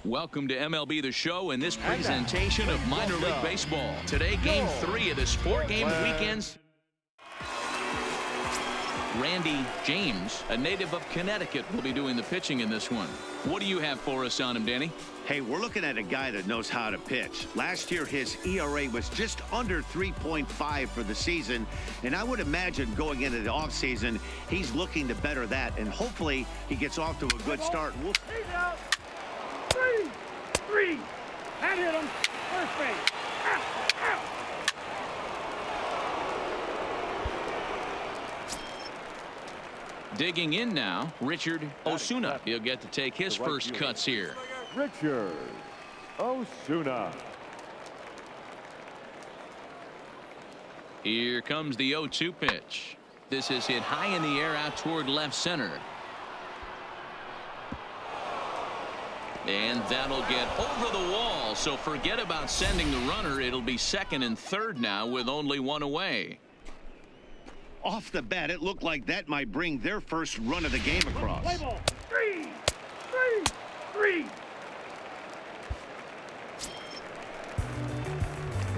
Welcome to MLB The Show in this presentation of minor league baseball. Today, Game 3 of this 4-game weekend. Randy James, a native of Connecticut, will be doing the pitching in this one. What do you have for us on him, Danny? Hey, we're looking at a guy that knows how to pitch. Last year, his ERA was just under 3.5 for the season, and I would imagine going into the offseason, he's looking to better that, and hopefully he gets off to a good start. He's out. Three. That hit him. First base. Out. Digging in now, Richard Osuna. He'll get to take his first cuts here. Richard Osuna. Here comes the 0-2 pitch. This is hit high in the air out toward left center. And that'll get over the wall, so forget about sending the runner. It'll be second and third now with only one away. Off the bat, it looked like that might bring their first run of the game across. Play ball. Three.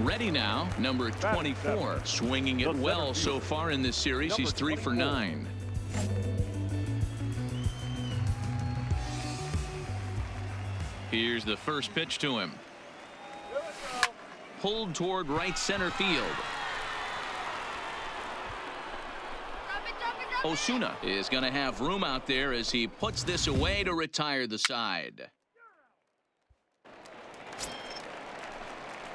Ready now, number 24, swinging it well so far in this series. He's 3 for 9. Here's the first pitch to him. Pulled toward right center field. Osuna is going to have room out there as he puts this away to retire the side.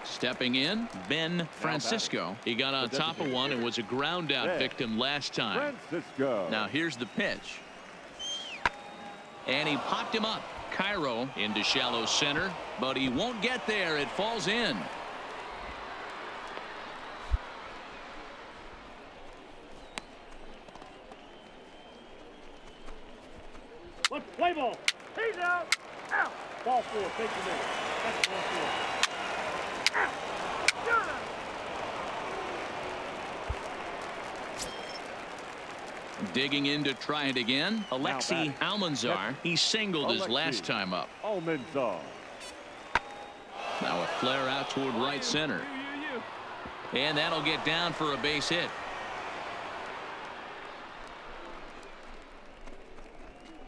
Stepping in, Ben Francisco. He got on top of one and was a ground out victim last time. Now here's the pitch. And he popped him up. Cairo into shallow center, but he won't get there. It falls in. Let's play ball. He's out. Ball 4. Take the minute. That's ball 4. Digging in to try it again. Alexi Almanzar. He singled his last time up. Almanzar. Now a flare out toward right center. And that'll get down for a base hit.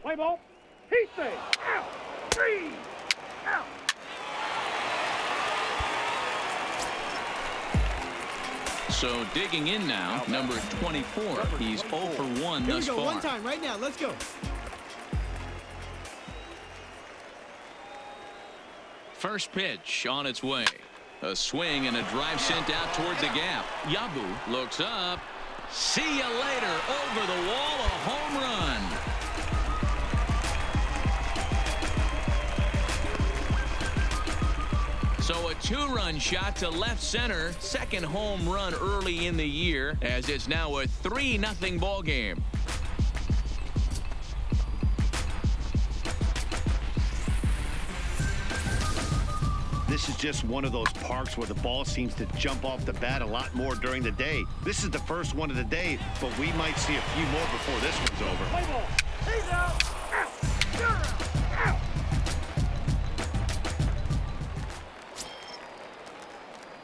Play ball. He's safe. Out. 3. Out. So digging in now, number 24. He's 0 for 1 thus far. One time right now. Let's go. First pitch on its way. A swing and a drive sent out towards the gap. Yabu looks up. See you later. Over the wall, a home run. So a 2-run shot to left center. Second home run early in the year, as it's now a 3-0 ball game. This is just one of those parks where the ball seems to jump off the bat a lot more during the day. This is the first one of the day, but we might see a few more before this one's over. Play ball. He's out. Out.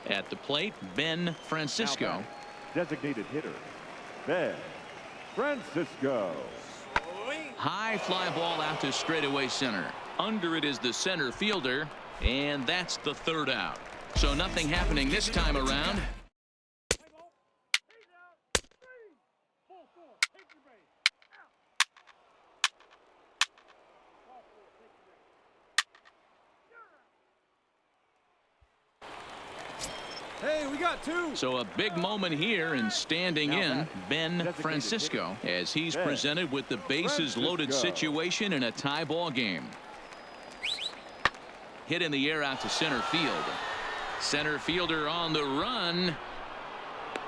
At the plate, Ben Francisco. Designated hitter, Ben Francisco. High fly ball out to straightaway center. Under it is the center fielder, and that's the third out. So nothing happening this time around. Play ball. He's out. 3. Ball 4. Take your base. Out. Ball 4. Take your base. Hey, we got 2. So a big moment here, and standing in, Ben Francisco, as he's presented with the bases loaded situation in a tie ball game. Hit in the air out to center field. Center fielder on the run.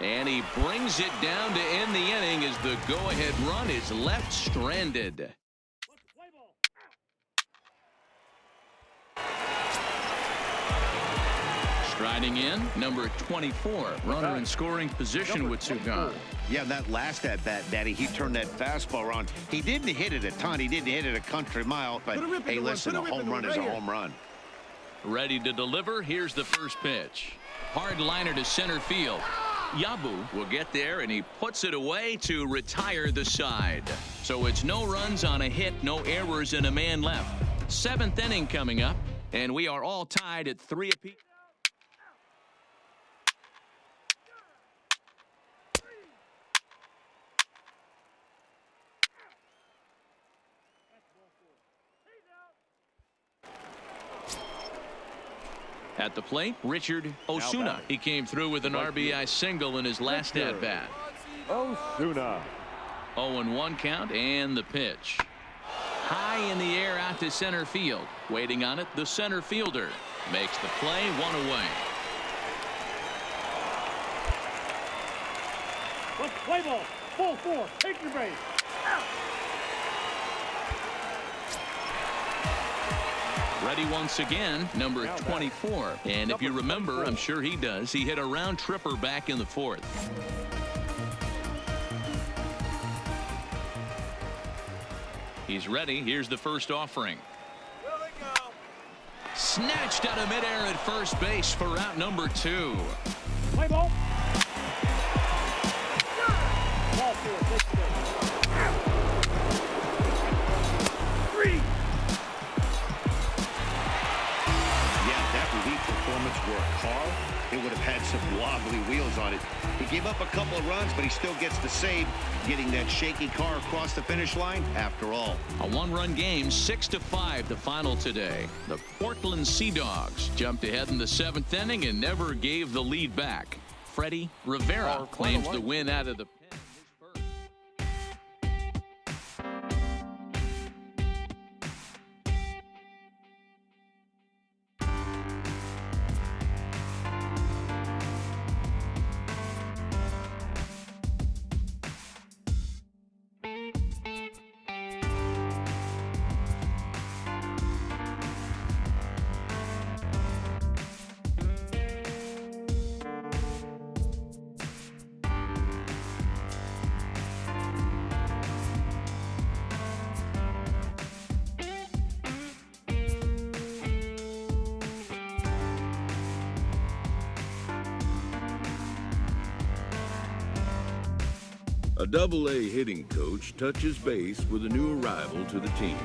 And he brings it down to end the inning as the go-ahead run is left stranded. Striding in, number 24. Runner in scoring position with two gone. Yeah, that last at-bat, Daddy, he turned that fastball around. He didn't hit it a ton. He didn't hit it a country mile. But, hey, listen, a home run is a home run. Ready to deliver. Here's the first pitch. Hard liner to center field. Yabu will get there, and he puts it away to retire the side. So it's no runs on a hit, no errors, and a man left. 7th inning coming up, and we are all tied at 3 apiece. At the plate, Richard Osuna. He came through with an RBI single in his last at-bat. Osuna. 0-1 count and the pitch. High in the air out to center field. Waiting on it, the center fielder. Makes the play, 1 away. Let's play ball. Ball 4. Take your base. Out. Ready once again, number 24. And if you remember, I'm sure he does, he hit a round tripper back in the 4th. He's ready. Here's the first offering. Snatched out of midair at first base for out number 2. Play ball. Ball 4. Take your base. 3. Performance were a car, it would have had some wobbly wheels on it. He gave up a couple of runs, but he still gets the save, getting that shaky car across the finish line after all. A 1-run game, 6-5 the final today. The Portland Sea Dogs jumped ahead in the 7th inning and never gave the lead back. Freddie Rivera claims the win out of the pen. A Double-A hitting coach touches base with a new arrival to the team.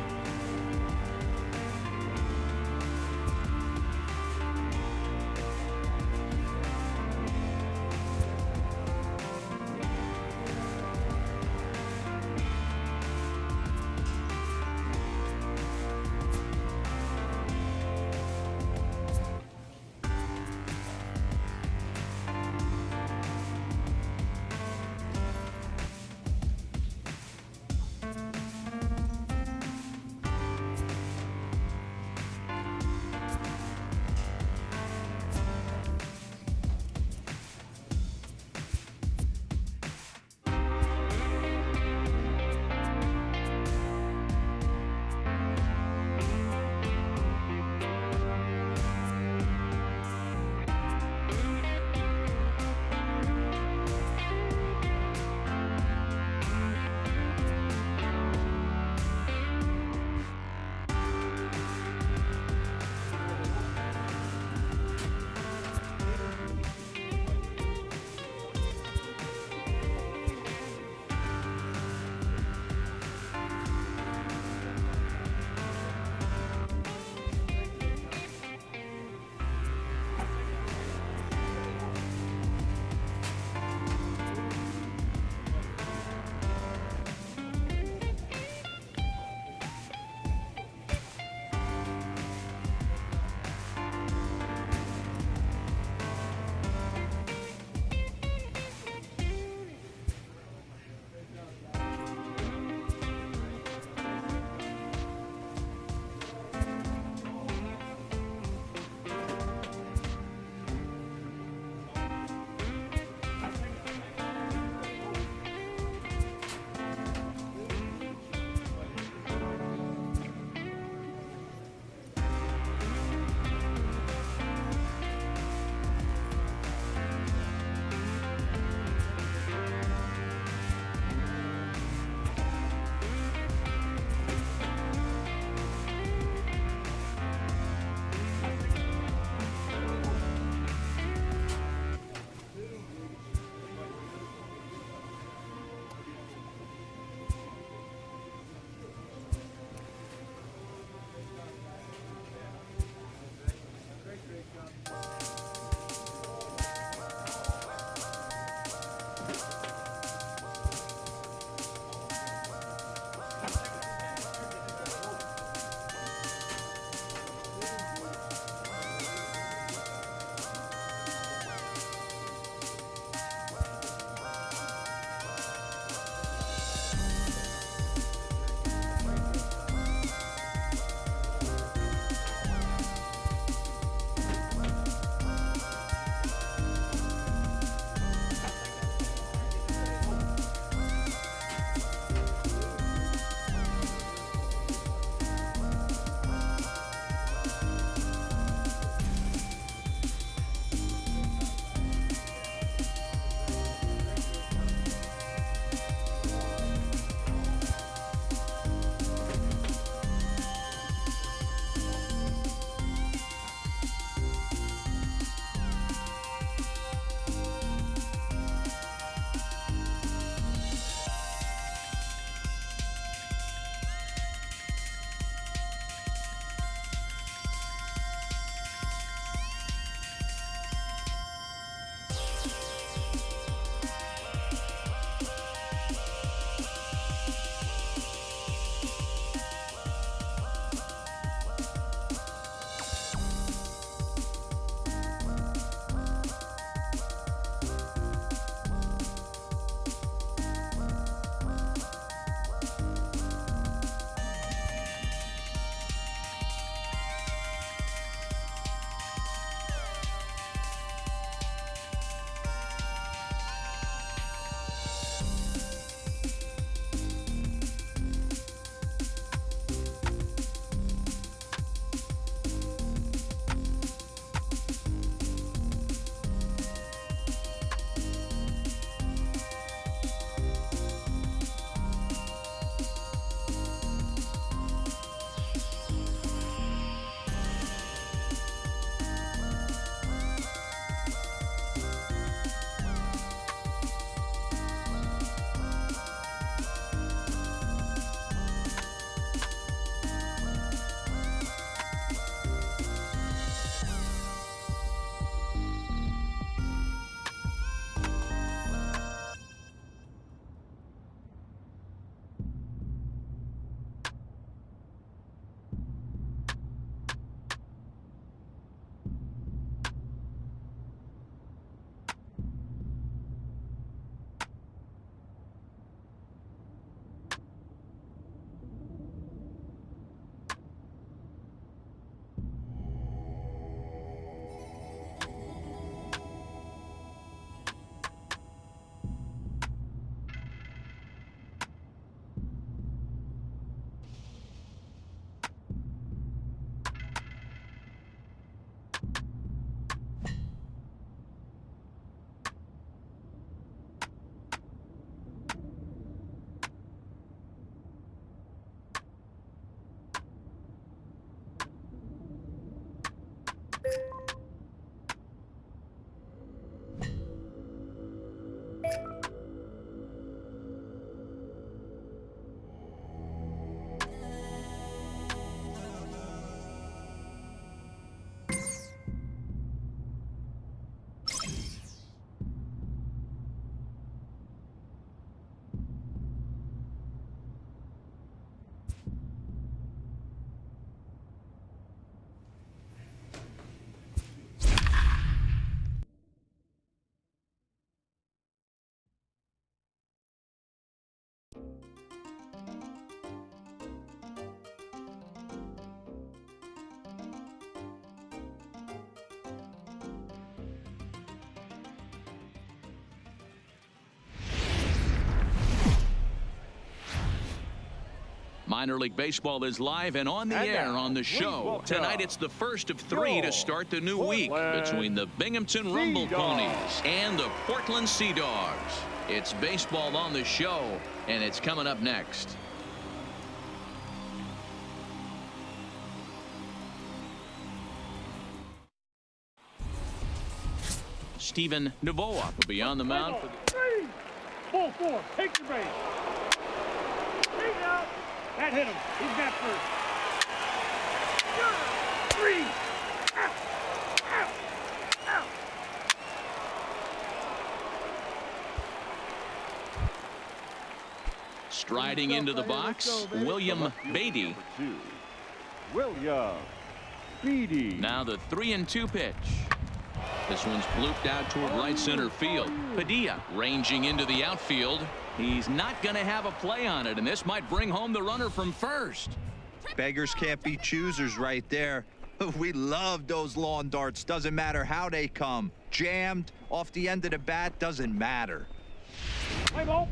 Minor League Baseball is live and on the air on the show. Tonight it's the first of 3 to start the new week between the Binghamton Rumble Ponies and the Portland Sea Dogs. It's baseball on the show, and it's coming up next. Steven Novoa will be on the mound for the... 3. Ball 4. Take your base. He's out. That hit him. He's got first. 3. Out. Out. Out. Striding into the box, William Beatty. William Beatty. Now the 3-2 pitch. This one's blooped out toward right center field. Padilla ranging into the outfield. He's not going to have a play on it, and this might bring home the runner from first. Beggars can't be choosers right there. We love those lawn darts. Doesn't matter how they come. Jammed, off the end of the bat, doesn't matter. Play ball.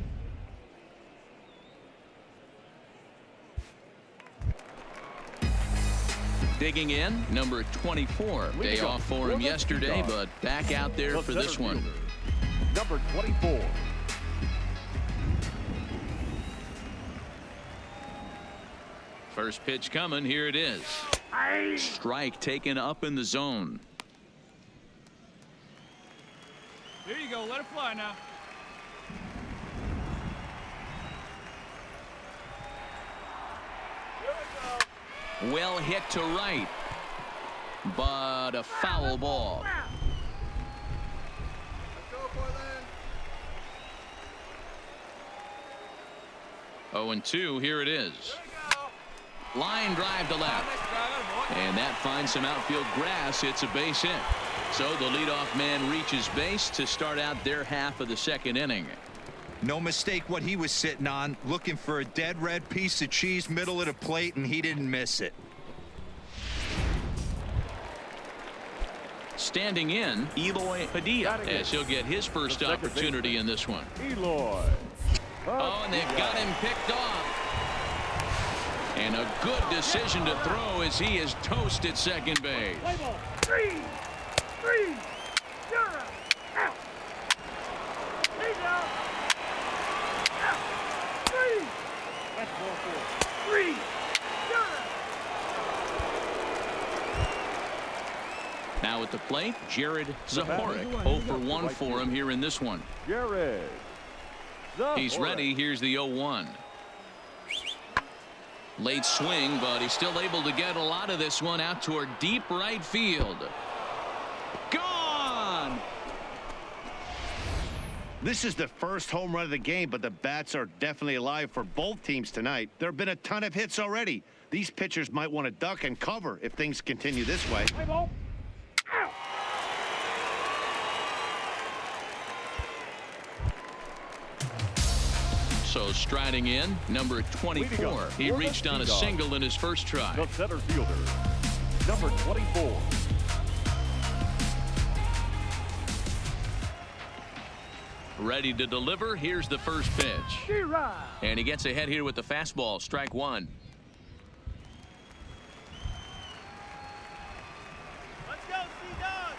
Digging in, number 24. Day off for him yesterday, but back out there for this one. Number 24. First pitch coming. Here it is. Strike taken up in the zone. There you go. Let it fly now. Well hit to right, but a foul ball. Oh, and 2. Here it is. Line drive to left, and that finds some outfield grass. It's a base hit. So the leadoff man reaches base to start out their half of the second inning. No mistake what he was sitting on, looking for a dead red piece of cheese middle of the plate, and he didn't miss it. Standing in, Eloy Padilla, as he'll get his first opportunity in this one. Eloy. Oh, and they've got him picked off. And a good decision to throw as he is toast at second base. Play ball. 3. 3. You're out. Out. He's out. Out. 3. That's ball 4. 3. You're out. Now at the plate, Jared Zahorik. 0 for 1 for him here in this one. Jared. He's ready. Here's the 0-1. Late swing, but he's still able to get a lot of this one out toward deep right field. Gone! This is the first home run of the game, but the bats are definitely alive for both teams tonight. There have been a ton of hits already. These pitchers might want to duck and cover if things continue this way. Play ball. Out. So striding in, number 24. He reached on a single in his first try. The center fielder, number 24. Ready to deliver. Here's the first pitch. And he gets ahead here with the fastball. Strike 1. Let's go, Sea-Dog.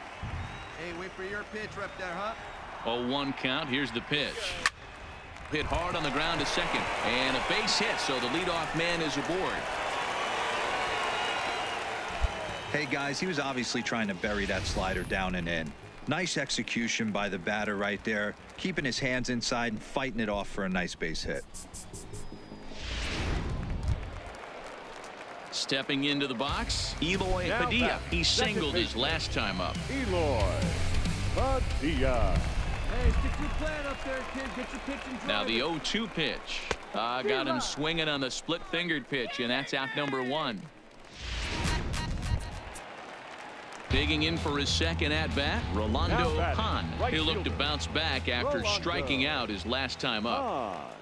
Hey, wait for your pitch right there, huh? 0-1 count. Here's the pitch. Hit hard on the ground to second, and a base hit, so the leadoff man is aboard. Hey, guys, he was obviously trying to bury that slider down and in. Nice execution by the batter right there, keeping his hands inside and fighting it off for a nice base hit. Stepping into the box, Eloy Padilla. He singled his last time up. Eloy Padilla. Hey, stick your plan up there, kid. Get your pitch and drive. Now the 0-2 pitch. Got him swinging on the split-fingered pitch, and that's out number 1. Digging in for his second at-bat, Rolando Hahn. He'll look to bounce back after striking out his last time up.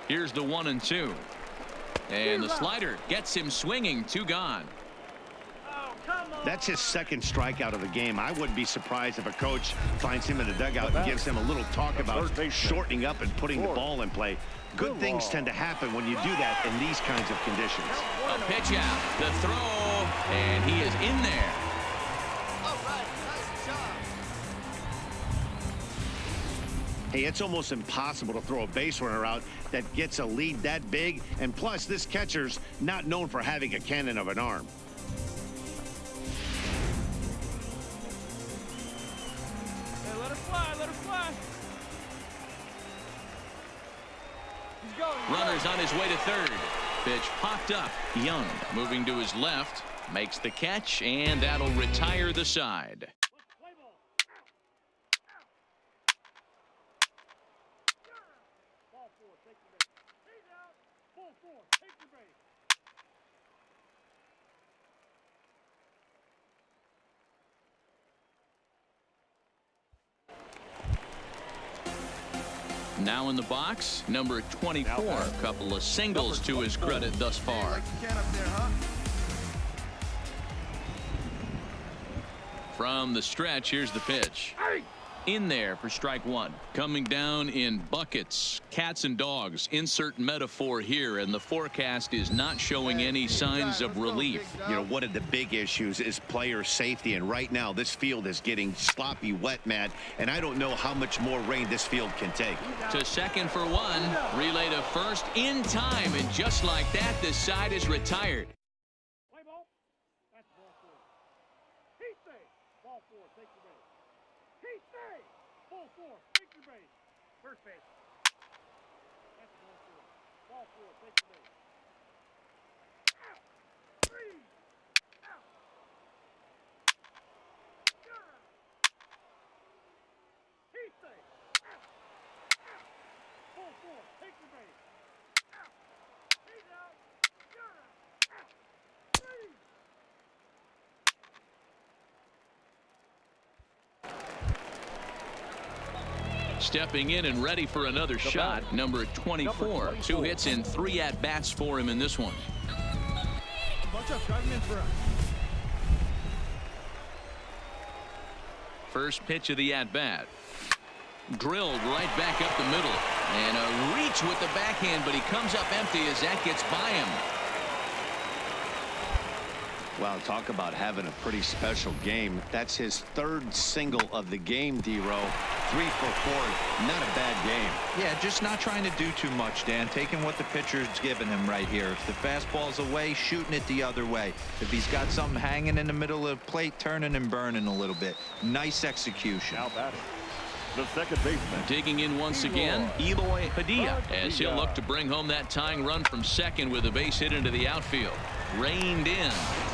Here's the 1-2. And the slider gets him swinging. 2 gone. That's his second strikeout of the game. I wouldn't be surprised if a coach finds him in the dugout and gives him a little talk about shortening up and putting the ball in play. Good things tend to happen when you do that in these kinds of conditions. A pitch out, the throw, and he is in there. Hey, it's almost impossible to throw a base runner out that gets a lead that big. And plus, this catcher's not known for having a cannon of an arm. Hey, let her fly, let her fly. He's going. Runner's on his way to third. Pitch popped up. Young moving to his left. Makes the catch, and that'll retire the side. Now in the box, number 24. A couple of singles to his credit thus far. From the stretch, here's the pitch. In there for strike one. Coming down in buckets, cats and dogs. Insert metaphor here, and the forecast is not showing any signs of relief. You know, one of the big issues is player safety, and right now this field is getting sloppy wet, Matt, and I don't know how much more rain this field can take. To second for one. Relay to first in time, and just like that, the side is retired. Play ball. That's ball four. He stays. Ball four. Take the base. He stays. Ball four. Take your base. First base. That's ball four. Ball four. Take the base. Out. Three. Out. He stays. Out. Out. Ball four. Take your base. Out. He's out. You're out. Out. Three. Stepping in and ready for another shot, number 24. 2 hits and 3 at-bats for him in this one. Bunch up, drive him in front. First pitch of the at-bat. Drilled right back up the middle. And a reach with the backhand, but he comes up empty as that gets by him. Wow, talk about having a pretty special game. That's his third single of the game, D-Row. 3 for 4. Not a bad game. Yeah, just not trying to do too much, Dan. Taking what the pitcher's giving him right here. If the fastball's away, shooting it the other way. If he's got something hanging in the middle of the plate, turning and burning a little bit. Nice execution. Now batting, the second baseman. Digging in once again, Eloy Padilla, as he'll look to bring home that tying run from second with a base hit into the outfield. Reined in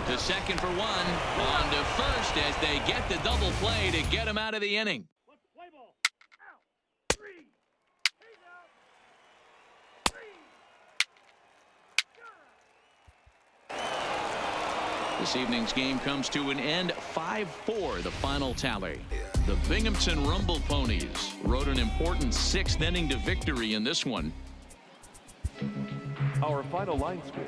to second for one. On to first as they get the double play to get him out of the inning. Let's play ball. Out. Three. He's out. Three. You're out. This evening's game comes to an end. 5-4 the final tally. The Binghamton Rumble Ponies rode an important 6th inning to victory in this one. Our final line score.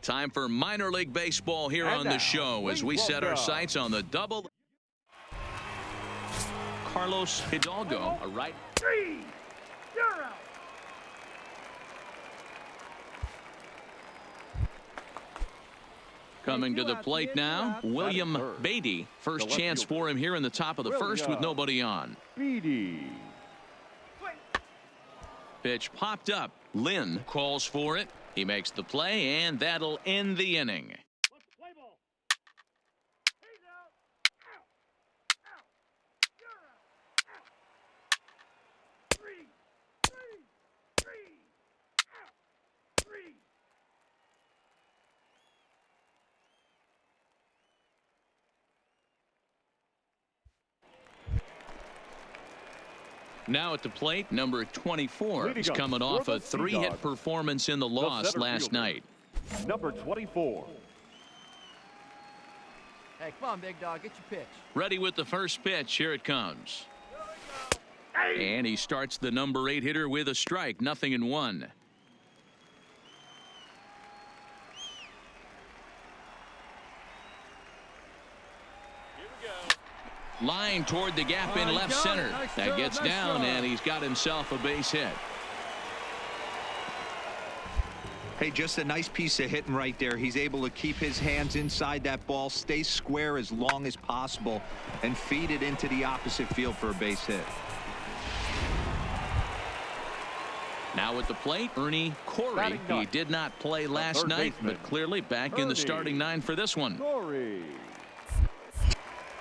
Time for minor league baseball here And on now, the show as we please set our welcome sights on the double. Carlos Hidalgo, a right. 3, you're out. Coming to the plate now, William third. Beatty. First The left chance fielder. for him here in the top of the first with William. nobody on. Beatty. Pitch popped up. Lynn calls for it. He makes the play, and that'll end the inning. Let's play ball. He's out. Out. Out. You're out. Out. 3, 3, 3. Out. 3. Now at the plate, number 24 Leading is up coming for off the a 3-hit Sea-Dogs, performance in the loss center last fielder. night. Number 24. Hey, come on, big dog. Get your pitch. Ready with the first pitch. Here it comes. And he starts the number 8 hitter with a strike. 0-1. Line toward the gap in he left got it. center. Nice That job, gets nice down, job. and he's got himself a base hit. Hey, just a nice piece of hitting right there. He's able to keep his hands inside that ball, stay square as long as possible, and feed it into the opposite field for a base hit. Now at the plate, Ernie Corey. Batting He ninth. did not play last third night, baseman, but clearly back in the Ernie starting 9 for this one. Corey.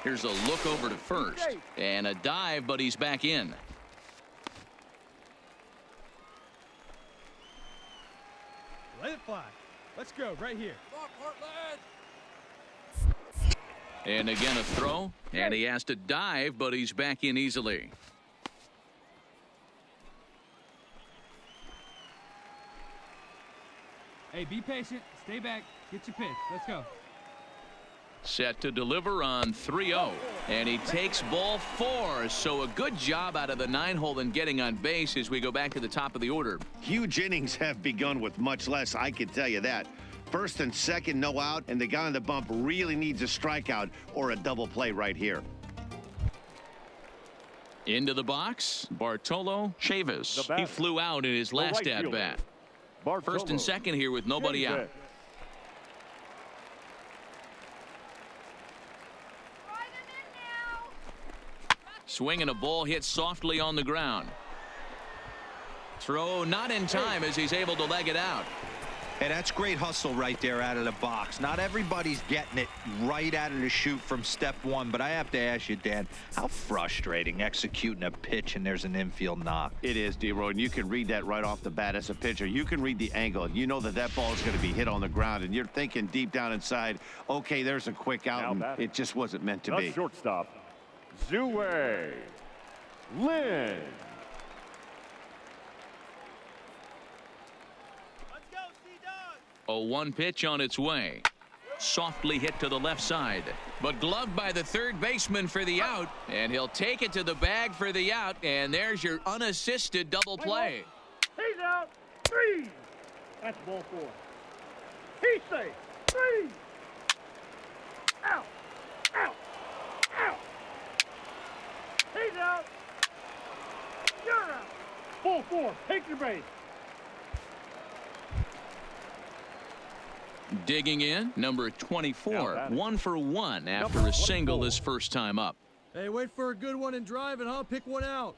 Here's a look over to first. And a dive, but he's back in. Let it fly. Let's go right here. Come on, Portland. And again a throw. And he has to dive, but he's back in easily. Hey, be patient. Stay back. Get your pitch. Let's go. Set to deliver on 3-0. And he takes ball 4. So a good job out of the 9-hole in getting on base as we go back to the top of the order. Huge innings have begun with much less, I can tell you that. First and second, no out, and the guy on the bump really needs a strikeout or a double play right here. Into the box, Bartolo Chavis. The bat. He flew out in his last right fielder, at-bat. Bartolo. First and second here with nobody Chavis. out. Swinging a ball hit softly on the ground. Throw not in time as he's able to leg it out. Hey, that's great hustle right there out of the box. Not everybody's getting it right out of the chute from step one, but I have to ask you, Dan, how frustrating executing a pitch and there's an infield knock. It is, D-Roy, and you can read that right off the bat as a pitcher. You can read the angle, and you know that that ball is going to be hit on the ground, and you're thinking deep down inside, okay, there's a quick out, Now and batting. it just wasn't meant to The be. shortstop, Zue Lynn. Let's go, Sea-Dogs. A 1 pitch on its way. Softly hit to the left side, but gloved by the third baseman for the out, and he'll take it to the bag for the out, and there's your unassisted double play. He's out. 3. That's ball 4. He's safe. 3. Out. Out. Out. He's out. You're out. Ball 4. Take your base. Digging in, number 24, Now batting. 1 for 1 after Number a single 24. his first time up. Hey, wait for a good one and drive it, huh? Pick one out.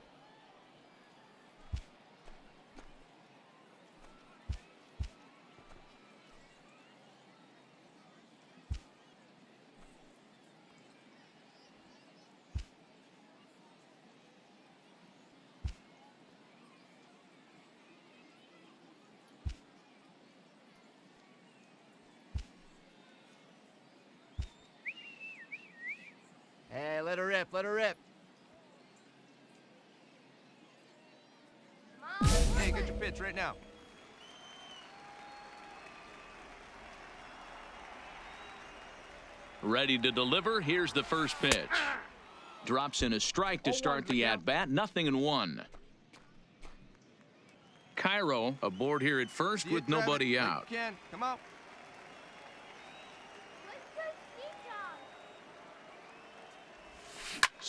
Hey, let her rip. Let her rip. Hey, get your pitch right now. Ready to deliver. Here's the first pitch. Drops in a strike to start the at-bat. 0-1. Cairo aboard here at first with nobody out. Ken, come out.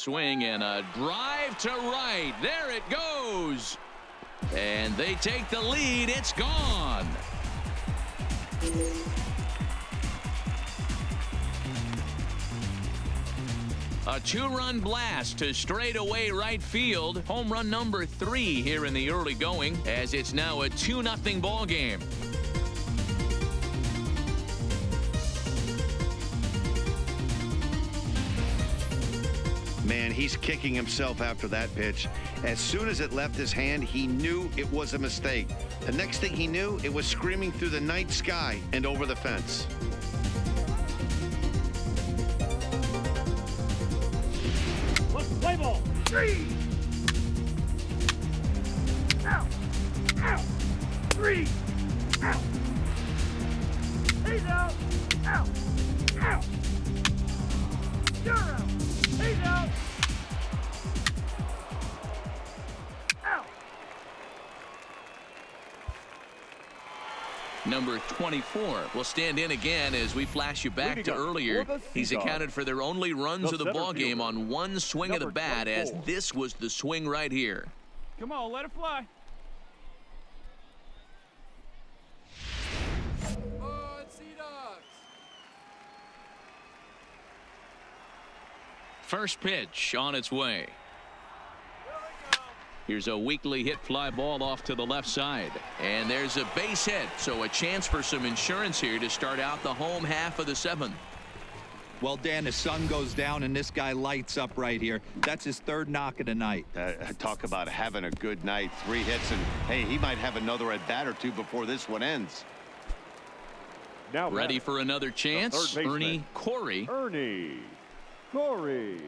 swing and a drive to right. There it goes. And they take the lead. It's gone. A two-run blast to straightaway right field. Home run number 3 here in the early going, as it's now a 2-0 ball game. Man, he's kicking himself after that pitch. As soon as it left his hand, he knew it was a mistake. The next thing he knew, it was screaming through the night sky and over the fence. Let's play ball. 3. Out. Out. 3. Out. He's out. Out. Out. You're out. He's out. Out. Number 24 will stand in again as we flash you back to earlier. He's accounted for their only runs of the ball game on one swing of the bat, as this was the swing right here. Come on, let it fly. First pitch on its way. Here's a weakly hit fly ball off to the left side. And there's a base hit, so a chance for some insurance here to start out the home half of the 7th. Well, Dan, the sun goes down and this guy lights up right here. That's his 3rd knock of the night. Talk about having a good night. 3 hits, and hey, he might have another at bat or 2 before this one ends. Now ready for another chance. Ernie Corey. Ernie Corey.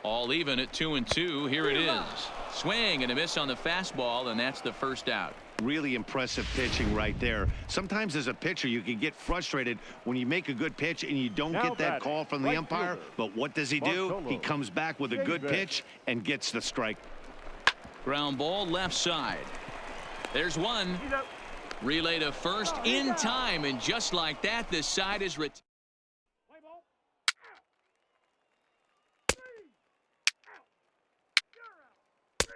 All even at 2-2. Here it is. Swing and a miss on the fastball, and that's the first out. Really impressive pitching right there. Sometimes as a pitcher you can get frustrated when you make a good pitch and you don't get that call from the umpire. But what does he do? He comes back with a good pitch and gets the strike. Ground ball left side. There's one. Relay to first in time, and just like that, this side is retired. Play ball. Out. 3. Out. You're out. 3.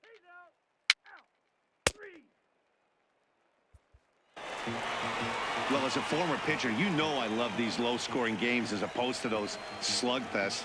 He's out. Out. 3. Well, as a former pitcher, you know I love these low-scoring games as opposed to those slugfests.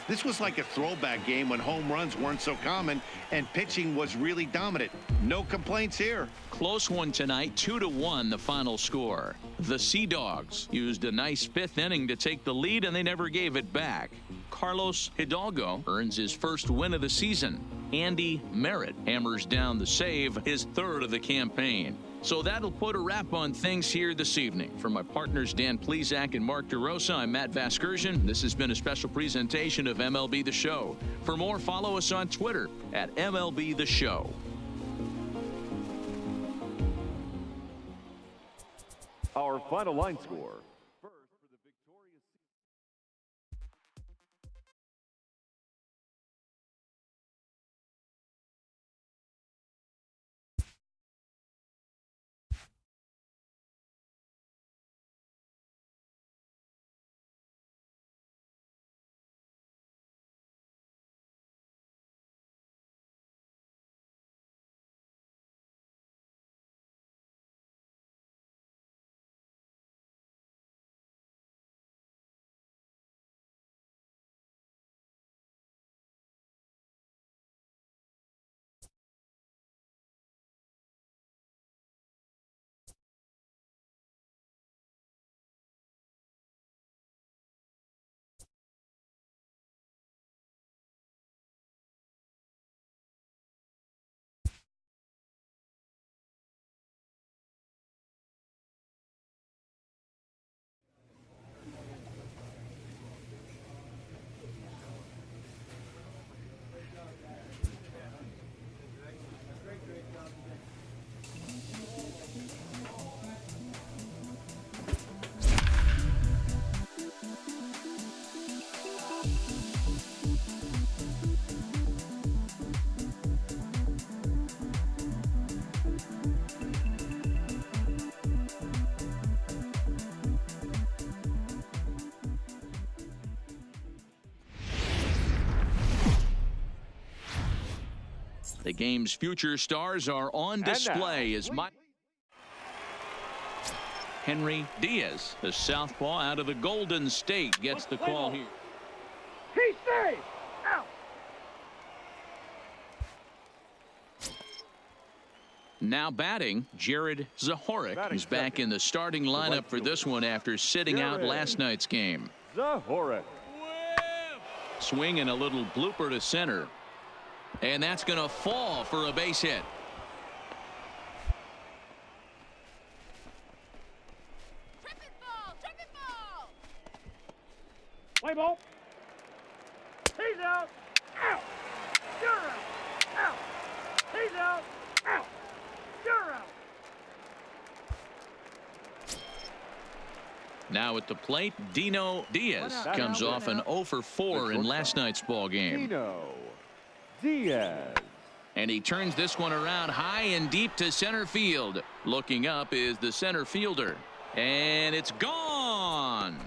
This was like a throwback game when home runs weren't so common and pitching was really dominant. No complaints here. Close one tonight, 2-1 the final score. The Sea Dogs used a nice 5th inning to take the lead, and they never gave it back. Carlos Hidalgo earns his first win of the season. Andy Merritt hammers down the save, his 3rd of the campaign. So that'll put a wrap on things here this evening. For my partners Dan Plesac and Mark DeRosa, I'm Matt Vasgersian. This has been a special presentation of MLB The Show. For more, follow us on Twitter at MLB The Show. Our final line score. The game's future stars are on display as Henry Diaz, the southpaw out of the Golden State, gets the call here. He stays. Out. Now batting, Jared Zahorik is back in the starting lineup for this one after sitting out last night's game. Zahorik. Swing and a little blooper to center. And that's going to fall for a base hit. Play ball. He's out. Out. You're out. Out. He's out. Out. You're out. Now at the plate, Dino Diaz comes off an 0 for 4 in last night's ball game. Dino Diaz. And he turns this one around high and deep to center field. Looking up is the center fielder. And it's gone.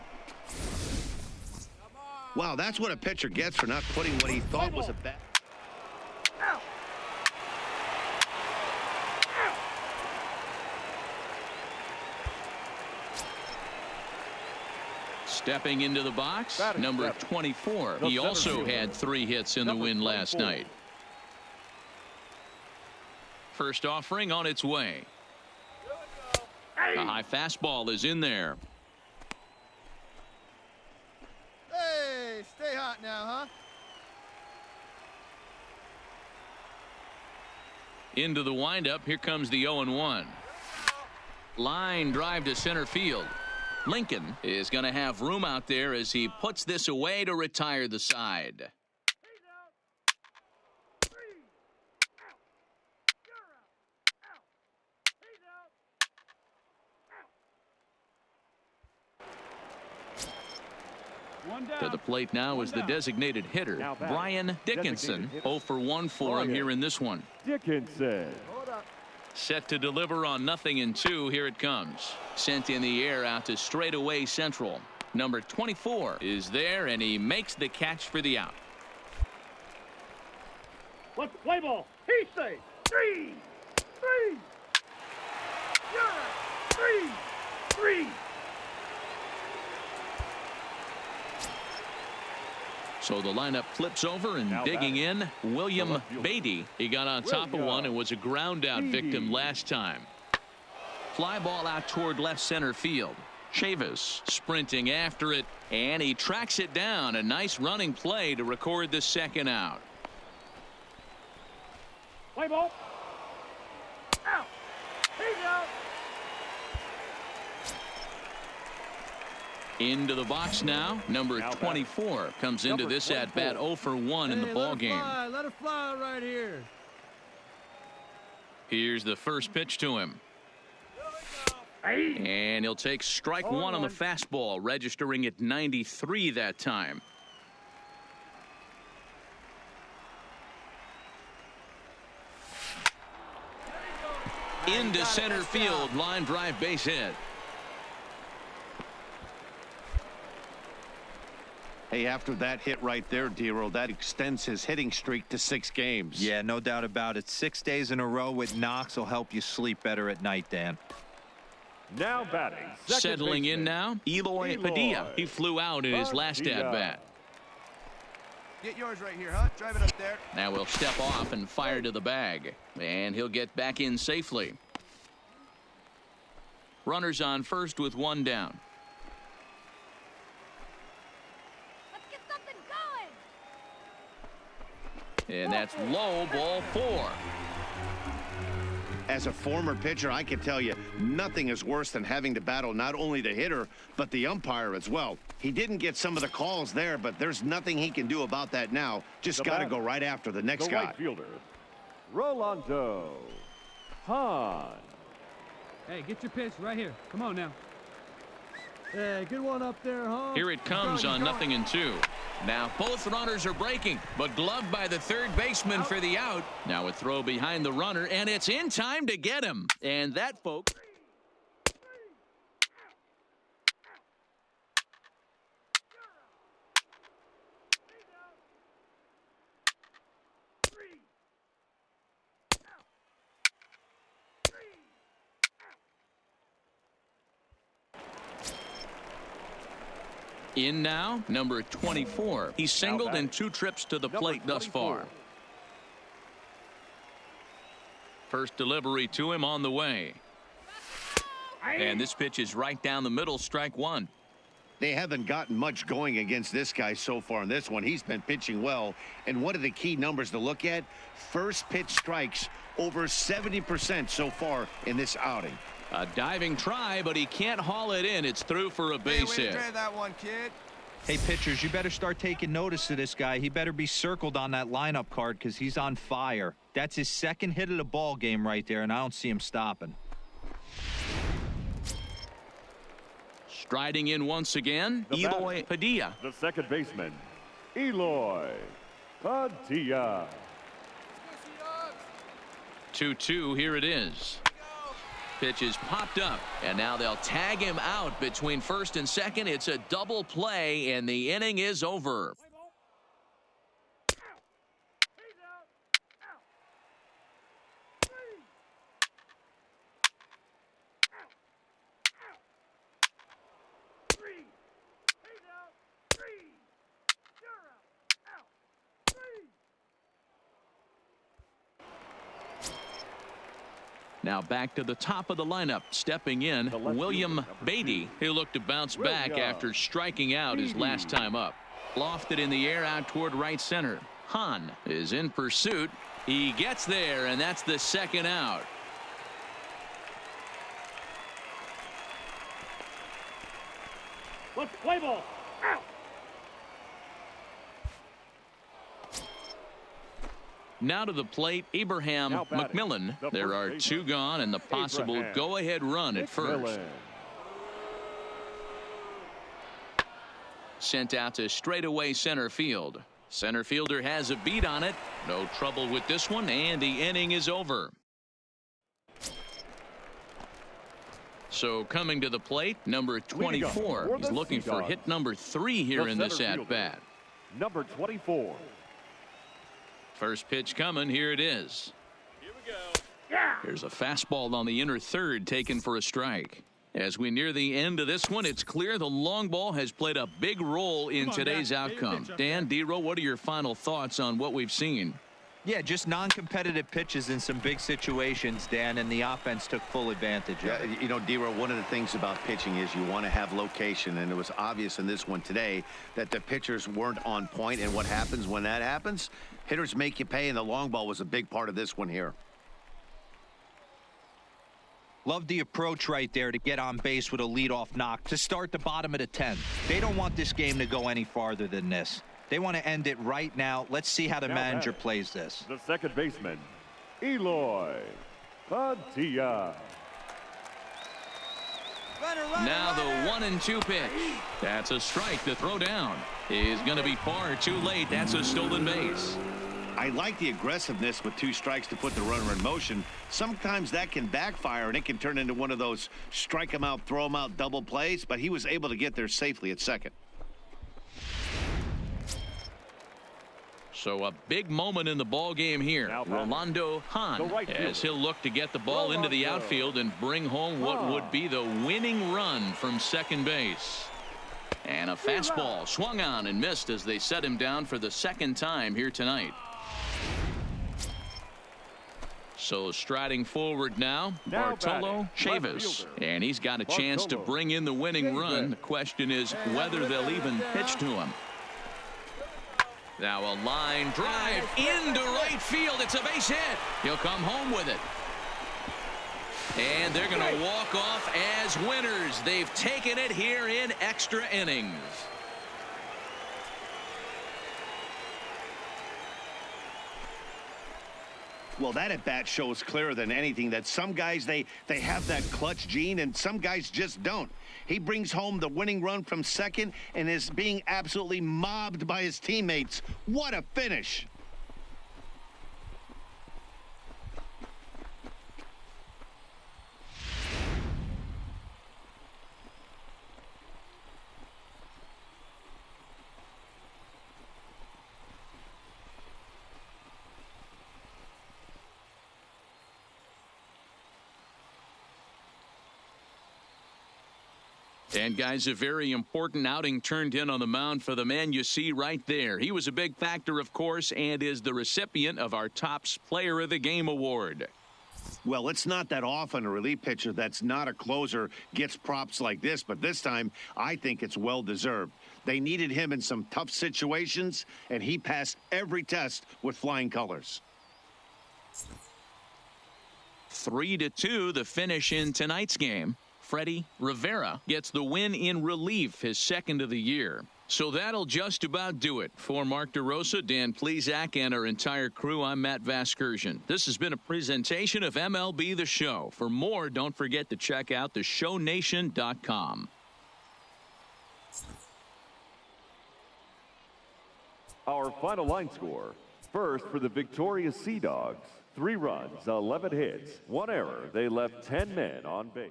Wow, that's what a pitcher gets for not putting what he thought was a bad. Out. Out. Stepping into the box, number 24. He also had 3 hits in the win last night. First offering on its way. A high fastball is in there. Hey, stay hot now, huh? Into the windup. Here comes the 0-1. Line drive to center field. Lincoln is going to have room out there as he puts this away to retire the side. He's out. 3. Out. You're out. Out. He's out. Out. One down. To the plate now is the designated hitter, Brian Dickinson. 0 for 1 for him here in this one. Dickinson. Hold up. Set to deliver on 0-2. Here it comes. Sent in the air out to straightaway central. Number 24 is there, and he makes the catch for the out. Let's play ball. He stays. 3. 3. You're out. 3. 3. So the lineup flips over, and digging in, William Beatty. He got on top of one and was a ground out victim last time. Fly ball out toward left center field. Chavis sprinting after it, and he tracks it down. A nice running play to record the second out. Play ball. Out. He's out. Into the box now. Number 24 comes into this at bat 0 for 1 in the ball game. Let her fly right here. Here's the first pitch to him. And he'll take strike 1 on the fastball, registering at 93 that time. Into center field, line drive, base hit. Hey, after that hit right there, Dero, that extends his hitting streak to 6 games. Yeah, no doubt about it. 6 days in a row with knocks will help you sleep better at night, Dan. Now batting. Settling in now, Eloy Padilla. He flew out in his last at-bat. Get yours right here, huh? Drive it up there. Now he'll step off and fire to the bag. And he'll get back in safely. Runners on first with 1 down. Let's get something going. And that's low, ball 4. As a former pitcher, I can tell you nothing is worse than having to battle not only the hitter, but the umpire as well. He didn't get some of the calls there, but there's nothing he can do about that now. Just got to go right after the next guy. Right fielder, Rolando Hahn. Hey, get your pitch right here. Come on now. Hey, good one up there, huh? Here it comes on 0-2. Now both runners are breaking, but gloved by the third baseman for the out. Now a throw behind the runner, and it's in time to get him. And that, folks, In now, number 24. He's singled in 2 trips to the plate thus far. First delivery to him on the way. And this pitch is right down the middle, strike 1. They haven't gotten much going against this guy so far in this one. He's been pitching well. And one of the key numbers to look at, first pitch strikes over 70% so far in this outing. A diving try, but he can't haul it in. It's through for a base hit. That one, kid. Hey, pitchers, you better start taking notice of this guy. He better be circled on that lineup card because he's on fire. That's his second hit of the ball game right there, and I don't see him stopping. Striding in once again, Eloy Padilla. The second baseman, Eloy Padilla. 2-2, here it is. Pitch is popped up, and now they'll tag him out between first and second. It's a double play, and the inning is over. Now back to the top of the lineup, stepping in, William Beatty. He'll look to bounce back after striking out his last time up. Lofted in the air out toward right center. Hahn is in pursuit. He gets there, and that's the second out. Let's play ball. Out. Now to the plate, Abraham McMillan. There are 2 gone and the possible go-ahead run at first. Sent out to straightaway center field. Center fielder has a beat on it. No trouble with this one, and the inning is over. So coming to the plate, number 24. He's looking for hit number 3 here in this at-bat. Number 24. First pitch coming. Here it is. Here we go. Here's a fastball on the inner third, taken for a strike. As we near the end of this one, it's clear the long ball has played a big role in today's outcome. Dan, D-Row, what are your final thoughts on what we've seen? Yeah, just non-competitive pitches in some big situations, Dan, and the offense took full advantage of it. You know, D-Row, one of the things about pitching is you want to have location, and it was obvious in this one today that the pitchers weren't on point, and what happens when that happens? Hitters make you pay, and the long ball was a big part of this one here. Love the approach right there to get on base with a leadoff knock to start the bottom of the 10th. They don't want this game to go any farther than this. They want to end it right now. Let's see how the manager plays this. The second baseman, Eloy Padilla. Now the 1-2 pitch. That's a strike. The throw down is going to be far too late. That's a stolen base. I like the aggressiveness with 2 strikes to put the runner in motion. Sometimes that can backfire, and it can turn into one of those strike him out, throw him out double plays, but he was able to get there safely at second. So a big moment in the ball game here. Rolando Hahn, as he'll look to get the ball into the outfield and bring home what would be the winning run from second base. And a fastball swung on and missed as they set him down for the second time here tonight. So striding forward now, Bartolo Chavis, and he's got a chance to bring in the winning run. The question is whether they'll even pitch to him. Now a line drive into right field. It's a base hit. He'll come home with it. And they're going to walk off as winners. They've taken it here in extra innings. Well, that at bat shows clearer than anything that some guys, they have that clutch gene, and some guys just don't. He brings home the winning run from second and is being absolutely mobbed by his teammates. What a finish. And guys, a very important outing turned in on the mound for the man you see right there. He was a big factor, of course, and is the recipient of our Topps Player of the Game award. Well, it's not that often a relief pitcher that's not a closer gets props like this, but this time I think it's well-deserved. They needed him in some tough situations, and he passed every test with flying colors. 3-2 the finish in tonight's game. Freddie Rivera gets the win in relief, his second of the year. So that'll just about do it. For Mark DeRosa, Dan Plesac, and our entire crew, I'm Matt Vasgersian. This has been a presentation of MLB The Show. For more, don't forget to check out theshownation.com. Our final line score. First for the victorious Sea Dogs. 3 runs, 11 hits, 1 error. They left 10 men on base.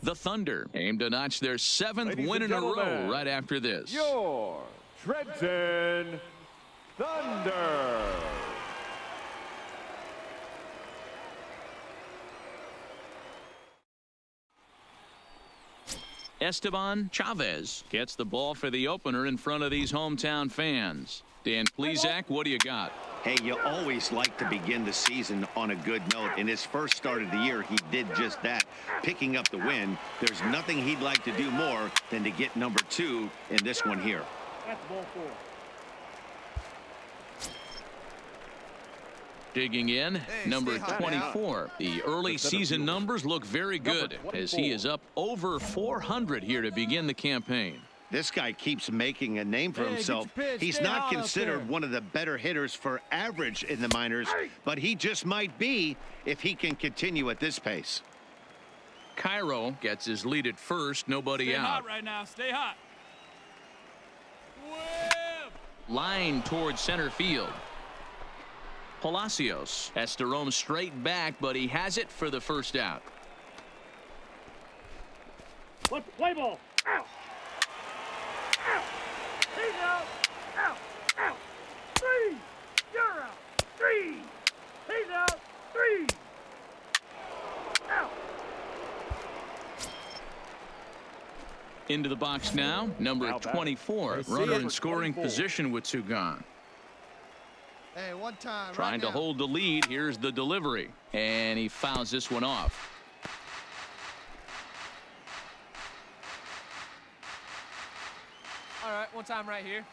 The Thunder aim to notch their 7th win in a row right after this. Your Trenton Thunder. Esteban Chavez gets the ball for the opener in front of these hometown fans. Dan Plesac, what do you got? Hey, you always like to begin the season on a good note. In his first start of the year, he did just that, picking up the win. There's nothing he'd like to do more than to get number 2 in this one here. That's ball 4. Digging in, Hey, number stay hot 24. The early season numbers look very good as he is up over 400 here to begin the campaign. This guy keeps making a name for Hey, get himself. your pitch. He's Stay not hot up considered there. one of the better hitters for average in the minors, but he just might be if he can continue at this pace. Cairo gets his lead at first, nobody Stay out. hot right now. Stay hot. Line towards center field. Palacios has to roam straight back, but he has it for the first out. Let's play ball. Out. Out. He's out. Out. Out. 3. You're out. 3. He's out. 3. Out. Into the box now, number 24. Runner in scoring position with two gone. Hey, one time. Trying right to now. hold the lead. Here's the delivery. And he fouls this one off. All right, one time right here.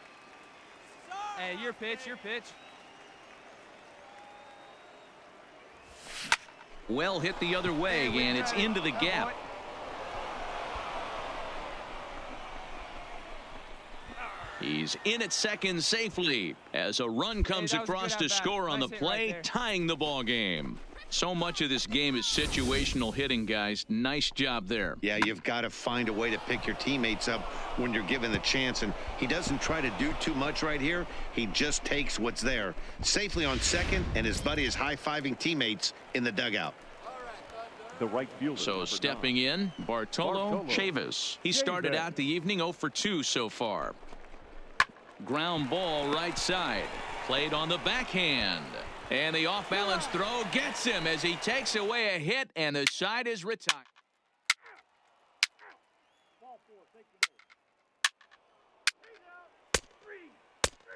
Hey, your pitch, your pitch. Well hit the other way, and it's into the gap. He's in at second safely as a run comes that was a across good to at-bat. score on the Nice hit right play, there. tying the ball game. So much of this game is situational hitting, guys. Nice job there. Yeah, you've got to find a way to pick your teammates up when you're given the chance, and he doesn't try to do too much right here. He just takes what's there. Safely on second, and his buddy is high-fiving teammates in the dugout. The right fielder. So number stepping 9. in, Bartolo Chavis. He started out the evening 0 for 2 so far. Ground ball right side. Played on the backhand. And the off-balance throw gets him as he takes away a hit, and the side is retired. Ball 4. Take the base. He's out. 3. 3.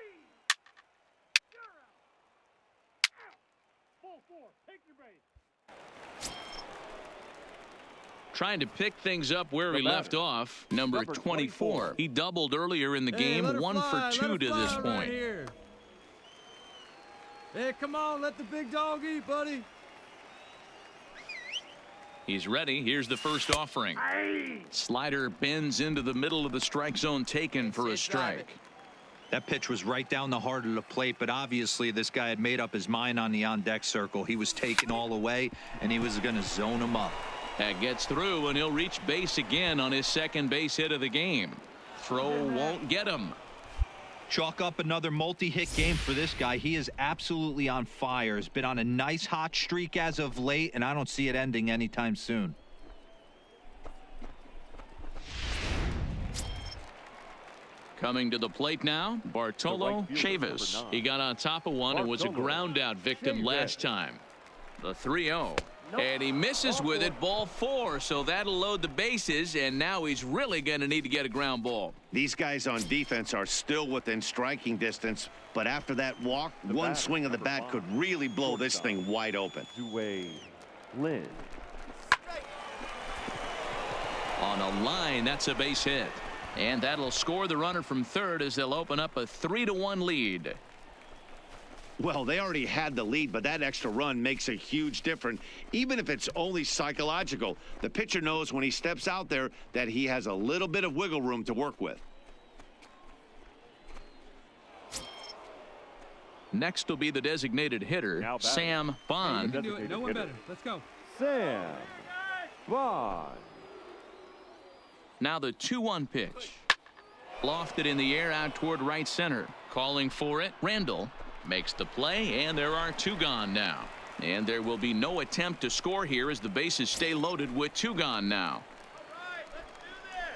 You're out. Out. Ball 4. Take your base. Trying to pick things up where The he batter, left off. Number number 24. 24. He doubled earlier in the Hey, game. let her 1 fly, for 2 let her to fly this right point. here. Hey, come on, let the big dog eat, buddy. He's ready. Here's the first offering. Slider bends into the middle of the strike zone, taken for a strike. That pitch was right down the heart of the plate, but obviously this guy had made up his mind on the on-deck circle. He was taken all the way, and he was going to zone him up. That gets through, and he'll reach base again on his second base hit of the game. Throw won't get him. Chalk up another multi-hit game for this guy. He is absolutely on fire. Has been on a nice hot streak as of late, and I don't see it ending anytime soon. Coming to the plate now, Bartolo The right fielder, Chavis. number 9. He got on top of one and was a Bartolo ground out victim Chavis. last time. The 3-0. And he misses with it, ball 4, so that'll load the bases, and now he's really going to need to get a ground ball. These guys on defense are still within striking distance, but after that walk, one batter, swing of the number bat 5, could really blow this shortstop. thing wide open. Zue Lin. On a line, that's a base hit. And that'll score the runner from third as they'll open up a 3-1 lead. Well, they already had the lead, but that extra run makes a huge difference, even if it's only psychological. The pitcher knows when he steps out there that he has a little bit of wiggle room to work with. Next will be the designated hitter, Now batting. Sam Bond. You can do it. No one better. Let's go. Sam Vaughn. Now the 2-1 pitch. Lofted in the air out toward right center. Calling for it, Randall makes the play, and there are 2 gone now. And there will be no attempt to score here as the bases stay loaded with 2 gone now.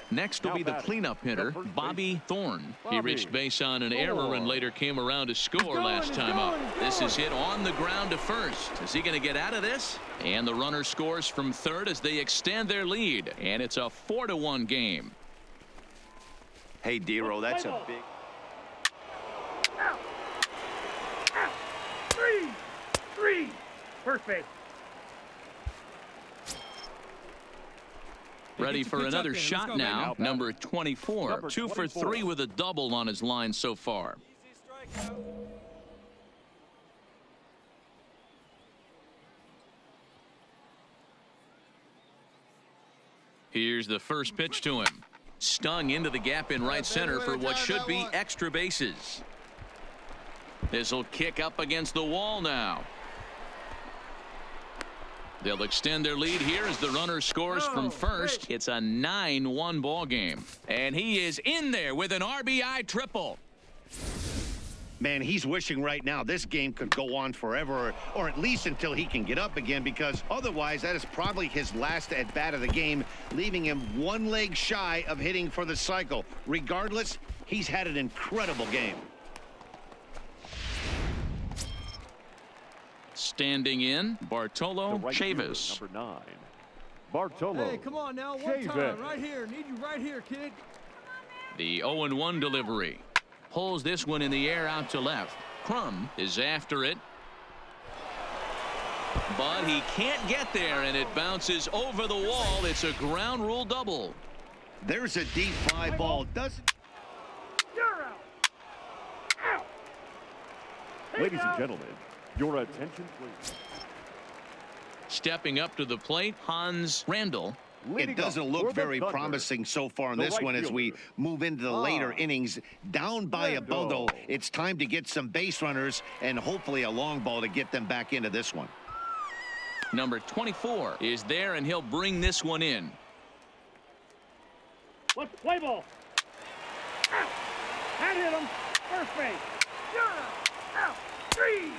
Next will Now be the batting, cleanup hitter, the first Bobby Thorne. He Bobby reached base on an error and Thorne. later came around to score going, last he's time going, up. he's This going. is hit on the ground to first. Is he going to get out of this? And the runner scores from third as they extend their lead. And it's a 4-1 game. Hey, Dero, that's a big... Out. Out. 3. 3. First base. Ready get for your pitch up another there. Let's shot go, now. baby. Number 24. Number 2 for 24. 3 with a double on his line so far. Here's the first pitch to him. Stung into the gap in right center for what should be extra bases. This will kick up against the wall now. They'll extend their lead here as the runner scores from first. It's a 9-1 ball game. And he is in there with an RBI triple. Man, he's wishing right now this game could go on forever, or at least until he can get up again, because otherwise that is probably his last at-bat of the game, leaving him one leg shy of hitting for the cycle. Regardless, he's had an incredible game. Standing in, Bartolo Chavis. Number 9. Bartolo. Hey, come on now. One time. Right here. Need you right here, kid. The 0-1 delivery. Pulls this one in the air out to left. Crum is after it. But he can't get there, and it bounces over the wall. It's a ground rule double. There's a deep fly ball. Doesn't. You're out. Out. Ladies and gentlemen, your attention, please. Stepping up to the plate, Hans Randall. It doesn't look very promising so far in this one as we move into the later innings. Down by a bundle, it's time to get some base runners and hopefully a long ball to get them back into this one. Number 24 is there, and he'll bring this one in. Let's play ball. Out. That hit him. First base. You're out. Out. 3.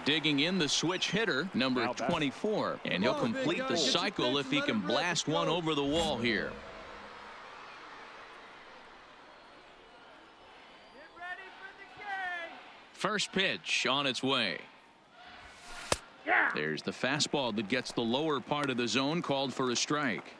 Digging in the switch hitter, number 24, and he'll complete the cycle if he can blast one over the wall here. Get ready for the game. First pitch on its way. Yeah. There's the fastball that gets the lower part of the zone, called for a strike.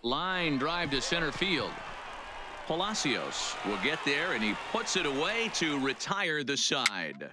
Line drive to center field. Palacios will get there, and he puts it away to retire the side.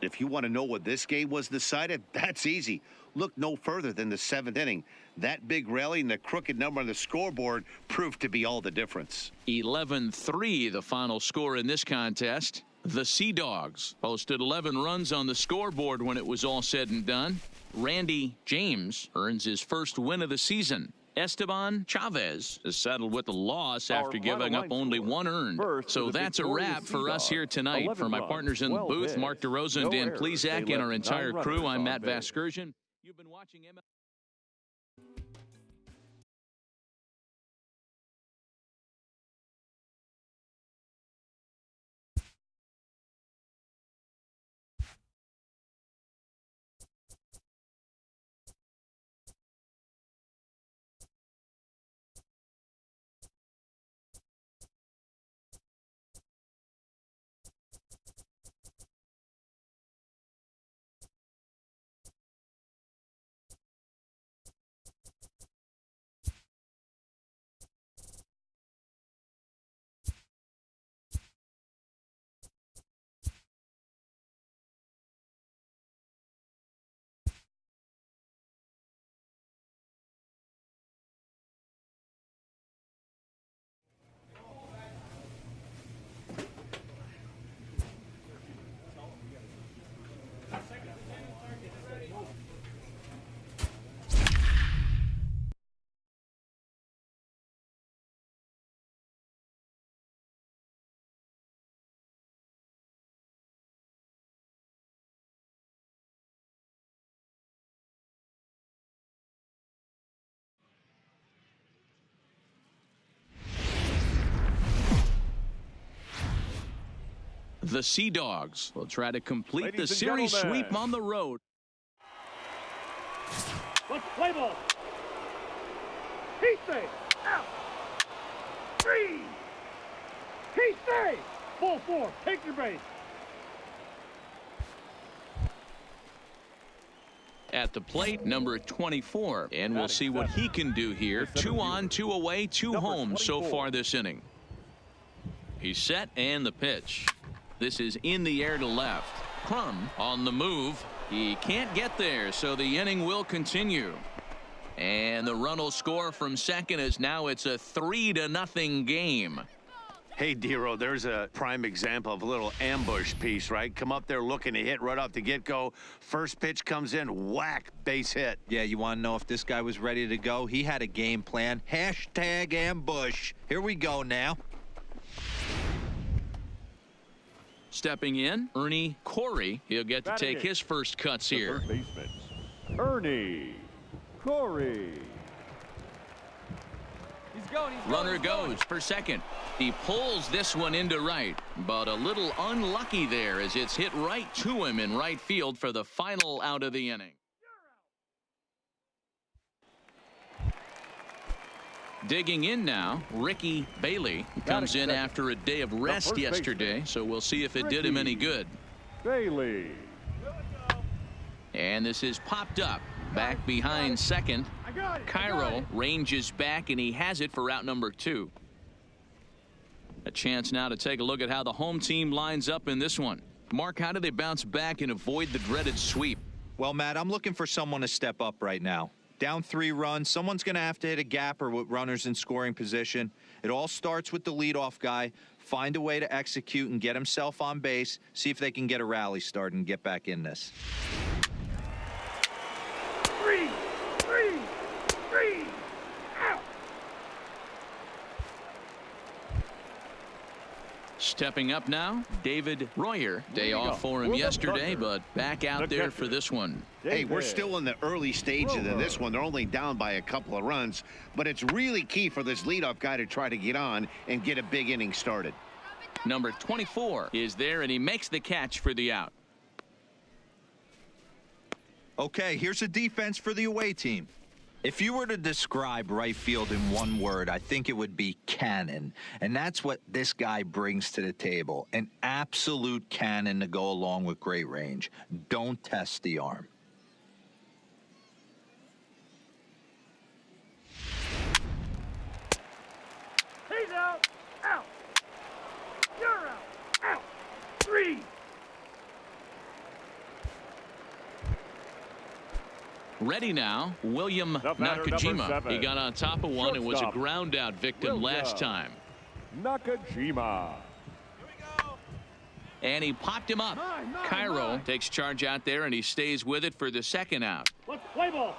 If you want to know what this game was decided, that's easy. Look no further than the 7th inning. That big rally and the crooked number on the scoreboard proved to be all the difference. 11-3 the final score in this contest. The Sea Dogs posted 11 runs on the scoreboard when it was all said and done. Randy James earns his first win of the season. Esteban Chavez is settled with a loss after giving up only 1 earned. So that's a wrap for us here tonight. For my partners in the booth, Mark DeRosa and Dan Plesac, and our entire crew, I'm Matt Vasgersian. You've been watching MLB. The Sea Dogs will try to complete the series sweep on the road. Let's play ball. He stays. Out. 3. He stays. Ball 4. Take your base. At the plate, number 24, and we'll see what he can do here. 2 on, 2 away, 2 home so far this inning. He's set, and the pitch. This is in the air to left. Crum on the move. He can't get there, so the inning will continue. And the run will score from second as now it's a 3-0 game. Hey, Dero, there's a prime example of a little ambush piece, right? Come up there looking to hit right off the get-go. First pitch comes in, whack, base hit. Yeah, you want to know if this guy was ready to go? He had a game plan. Hashtag ambush. Here we go now. Stepping in, Ernie Corey. He'll get to take his first cuts here. Third baseman, Ernie Corey. He's going. Runner goes for second. He pulls this one into right, but a little unlucky there as it's hit right to him in right field for the final out of the inning. Digging in now, Ricky Bailey comes in after a day of rest yesterday, so we'll see if it did him any good. Bailey. And this is popped up back behind second. Cairo ranges back, and he has it for out number 2. A chance now to take a look at how the home team lines up in this one. Mark, how do they bounce back and avoid the dreaded sweep? Well, Matt, I'm looking for someone to step up right now. Down 3 runs, someone's going to have to hit a gapper with runners in scoring position. It all starts with the leadoff guy. Find a way to execute and get himself on base. See if they can get a rally started and get back in this. 3, 3, 3, out. Stepping up now, David Royer. Day off for him yesterday, but back out there for this one. Hey, we're still in the early stages of this one. They're only down by a couple of runs, but it's really key for this leadoff guy to try to get on and get a big inning started. Number 24 is there, and he makes the catch for the out. Okay, here's a defense for the away team. If you were to describe right field in one word, I think it would be cannon. And that's what this guy brings to the table. An absolute cannon to go along with great range. Don't test the arm. He's out. Out. You're out. Out. 3. Ready now, William Nakajima. He got on top of one and was a ground out victim last time. Nakajima. And he popped him up. Cairo takes charge out there, and he stays with it for the second out. Let's play ball.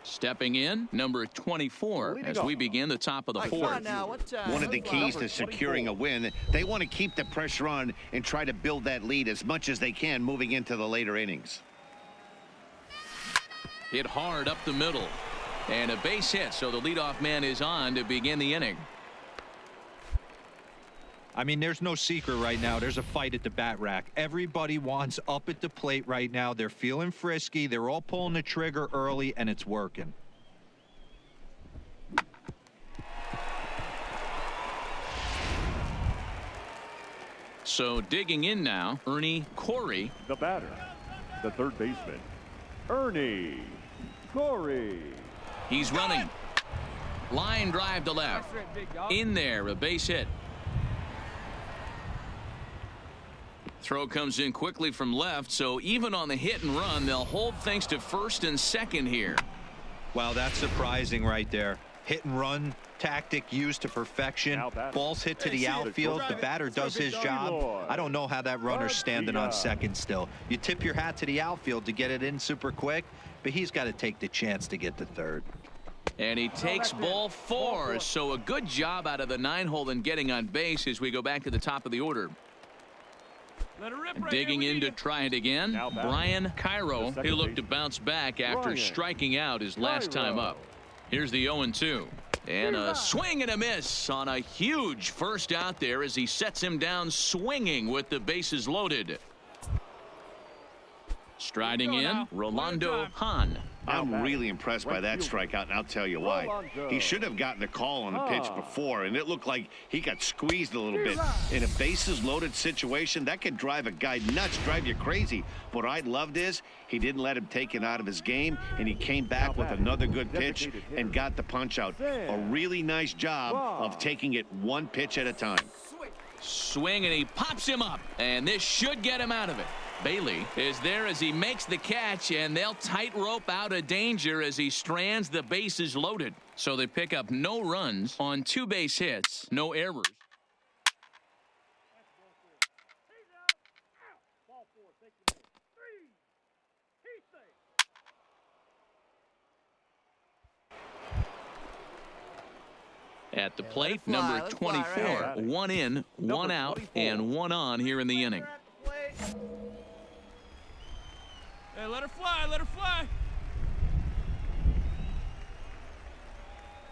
Stepping in, number 24, as we begin the top of the fourth. One of the keys to securing a win, they want to keep the pressure on and try to build that lead as much as they can moving into the later innings. Hit hard up the middle. And a base hit, so the leadoff man is on to begin the inning. I mean, there's no secret right now. There's a fight at the bat rack. Everybody wants up at the plate right now. They're feeling frisky. They're all pulling the trigger early, and it's working. So digging in now, Ernie Corey. The batter, the third baseman, Ernie Corey. He's running. Line drive to left. In there, a base hit. Throw comes in quickly from left, so even on the hit and run, they'll hold things to first and second here. Wow, that's surprising right there. Hit and run tactic used to perfection. Balls hit to the outfield. The batter does his job. I don't know how that runner's standing on second still. You tip your hat to the outfield to get it in super quick, but he's got to take the chance to get to third. And he takes ball 4, so a good job out of the 9-hole in getting on base as we go back to the top of the order. Digging in to try it again, Brian Cairo. He'll look to bounce back after striking out his last time up. Here's the 0-2. And a swing and a miss on a huge first out there as he sets him down swinging with the bases loaded. Striding in, Rolando Hahn. I'm really impressed by that strikeout, and I'll tell you why. He should have gotten a call on the pitch before, and it looked like he got squeezed a little bit. In a bases-loaded situation, that could drive a guy nuts, drive you crazy. What I loved is he didn't let him take it out of his game, and he came back with another good pitch and got the punch out. A really nice job of taking it one pitch at a time. Swing, and he pops him up, and this should get him out of it. Bailey is there as he makes the catch, and they'll tightrope out of danger as he strands the bases loaded. So they pick up no runs on 2 base hits, no errors. He's out. Out. Ball 4. Take the base. 3. He's safe. At the Yeah, plate, let it fly, number let it fly 24. right here. 1 in, 1 out, 24. and 1 on here in the inning. At the plate. Hey, let her fly, let her fly.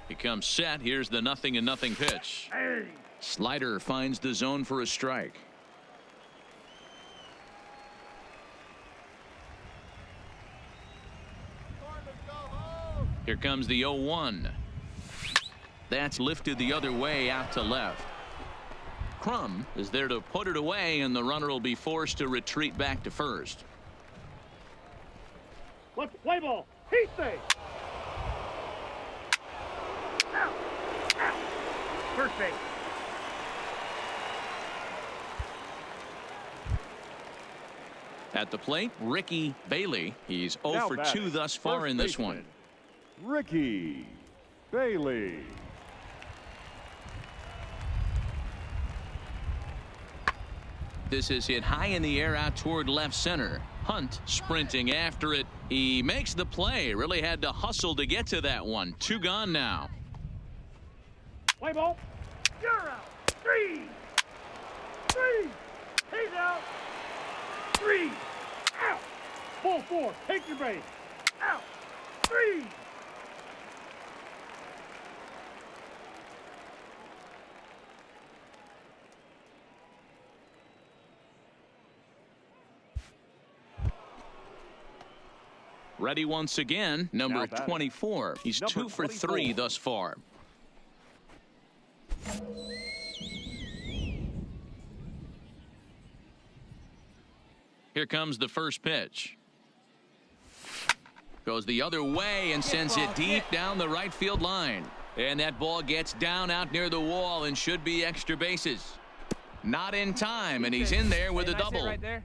He comes set. Here's the 0-0 pitch. Hey. Slider finds the zone for a strike. Here comes the 0-1. That's lifted the other way out to left. Crum is there to put it away, and the runner will be forced to retreat back to first. Let's play ball. He's safe. Out. Out. First base. At the plate, Ricky Bailey. He's 0 Now for batting, 2 thus far first in this baseman, one. Ricky Bailey. This is hit high in the air out toward left center. Hunt sprinting after it. He makes the play. Really had to hustle to get to that one. 2 gone now. Play ball. You're out. 3. 3. He's out. 3. Out. Ball 4. Take your base. Out. 3. Ready once again, number Now batting. 24. He's Number 2 for 3 24. thus far. Here comes the first pitch. Goes the other way and sends it deep down the right field line. And that ball gets down out near the wall and should be extra bases. Not in time, and he's in there with a double. Right there.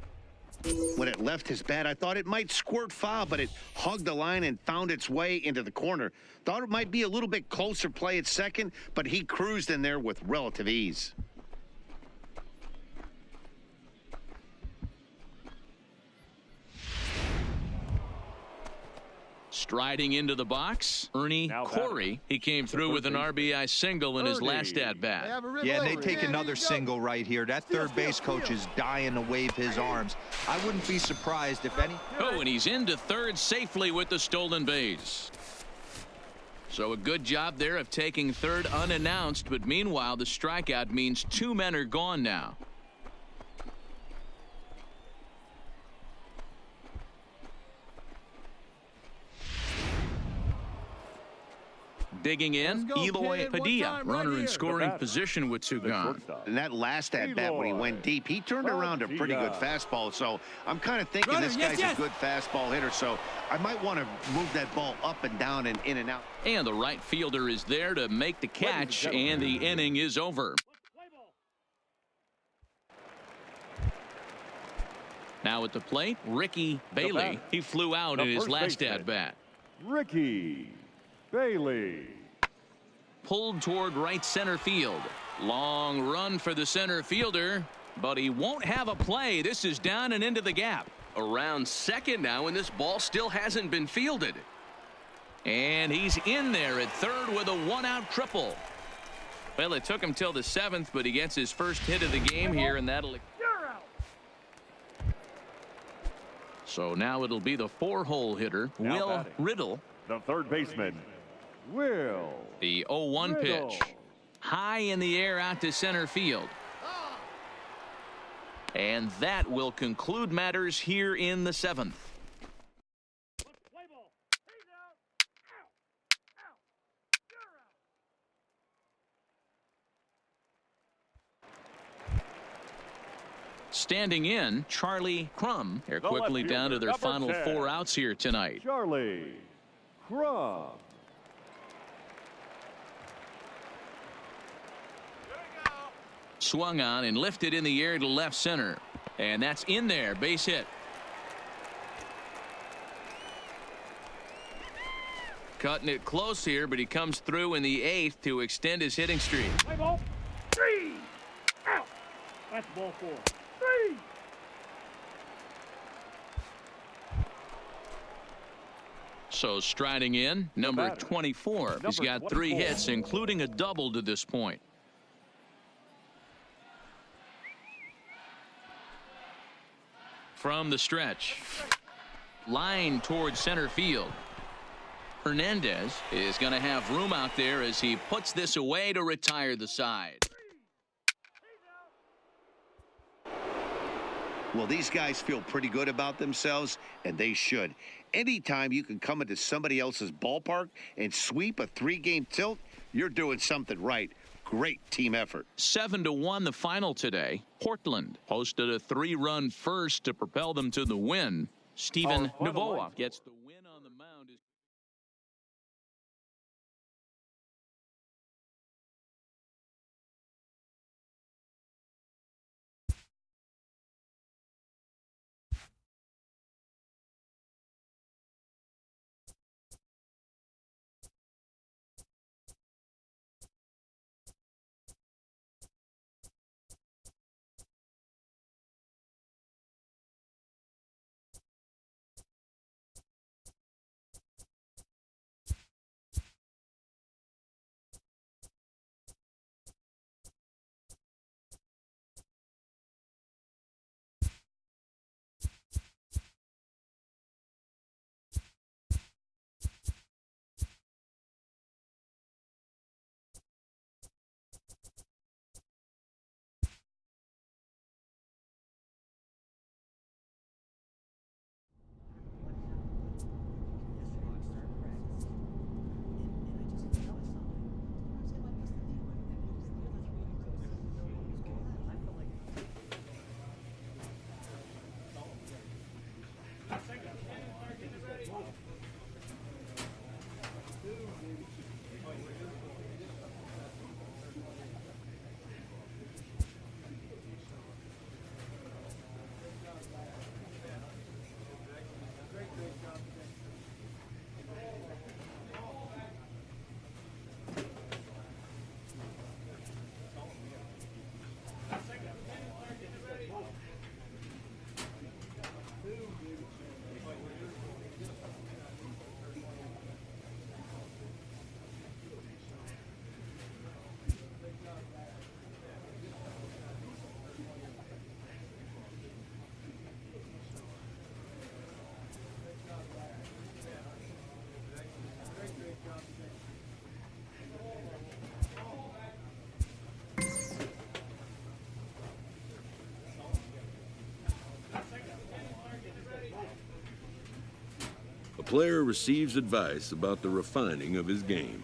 When it left his bat, I thought it might squirt foul, but it hugged the line and found its way into the corner. Thought it might be a little bit closer play at second, but he cruised in there with relative ease. Striding into the box, Ernie Now Corey. He came through with an RBI single in his last Ernie. at-bat. Yeah, and they take another single right here. That third base coach is dying to wave his arms. I wouldn't be surprised if any. Oh, and he's into third safely with the stolen base. So a good job there of taking third unannounced, but meanwhile the strikeout means 2 men are gone now. Digging in, Let's go, Eloy kid. One Padilla, time right runner in here. scoring batter. position with 2 The gone. shortstop. And that last at-bat when he went deep, he turned around a pretty good fastball. So I'm kind of thinking Runner, this yes, guy's yes. a good fastball hitter. So I might want to move that ball up and down and in and out. And the right fielder is there to make the catch, and the inning is over. Play ball. Now at the plate, Ricky Bailey. batter. He flew out The in his first last baseman. at-bat. Ricky Bailey. Pulled toward right center field. Long run for the center fielder, but he won't have a play. This is down and into the gap. Around second now, and this ball still hasn't been fielded. And he's in there at third with a 1-out triple. Well, it took him till the 7th, but he gets his first hit of the game here, and that'll... You're out. So now it'll be the 4-hole hitter, Now Will batting. Riddle. The third baseman, Will The 0-1 Riddle. pitch. High in the air out to center field. And that will conclude matters here in the 7th. Play ball. He's out. Out. Out. You're out. Standing in, Charlie Crum. They're The quickly left down to fielder, their number final 10. 4 outs here tonight. Charlie Crum. Swung on and lifted in the air to left center. And that's in there. Base hit. cutting it close here, but he comes through in the 8th to extend his hitting streak. Play ball. 3. Out. That's ball 4. 3. So striding in, number 24. He's got 3 hits, including a double to this point. From the stretch. Line towards center field. Hernandez is going to have room out there as he puts this away to retire the side. Well, these guys feel pretty good about themselves, and they should. Anytime you can come into somebody else's ballpark and sweep a 3-game tilt, you're doing something right. Great team effort. 7-1 the final today. Portland posted a 3-run first to propel them to the win. Steven Novoa gets the win on the mound. A player receives advice about the refining of his game.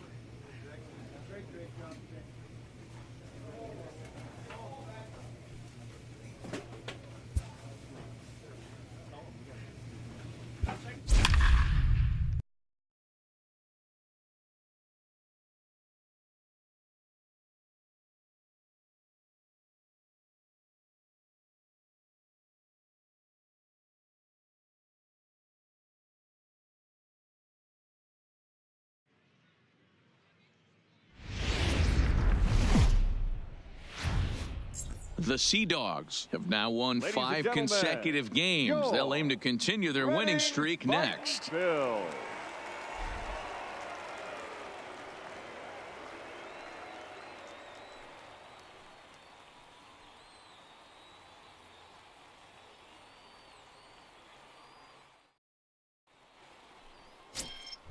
The Sea Dogs have now won 5 consecutive games. They'll aim to continue their winning streak next. Bill.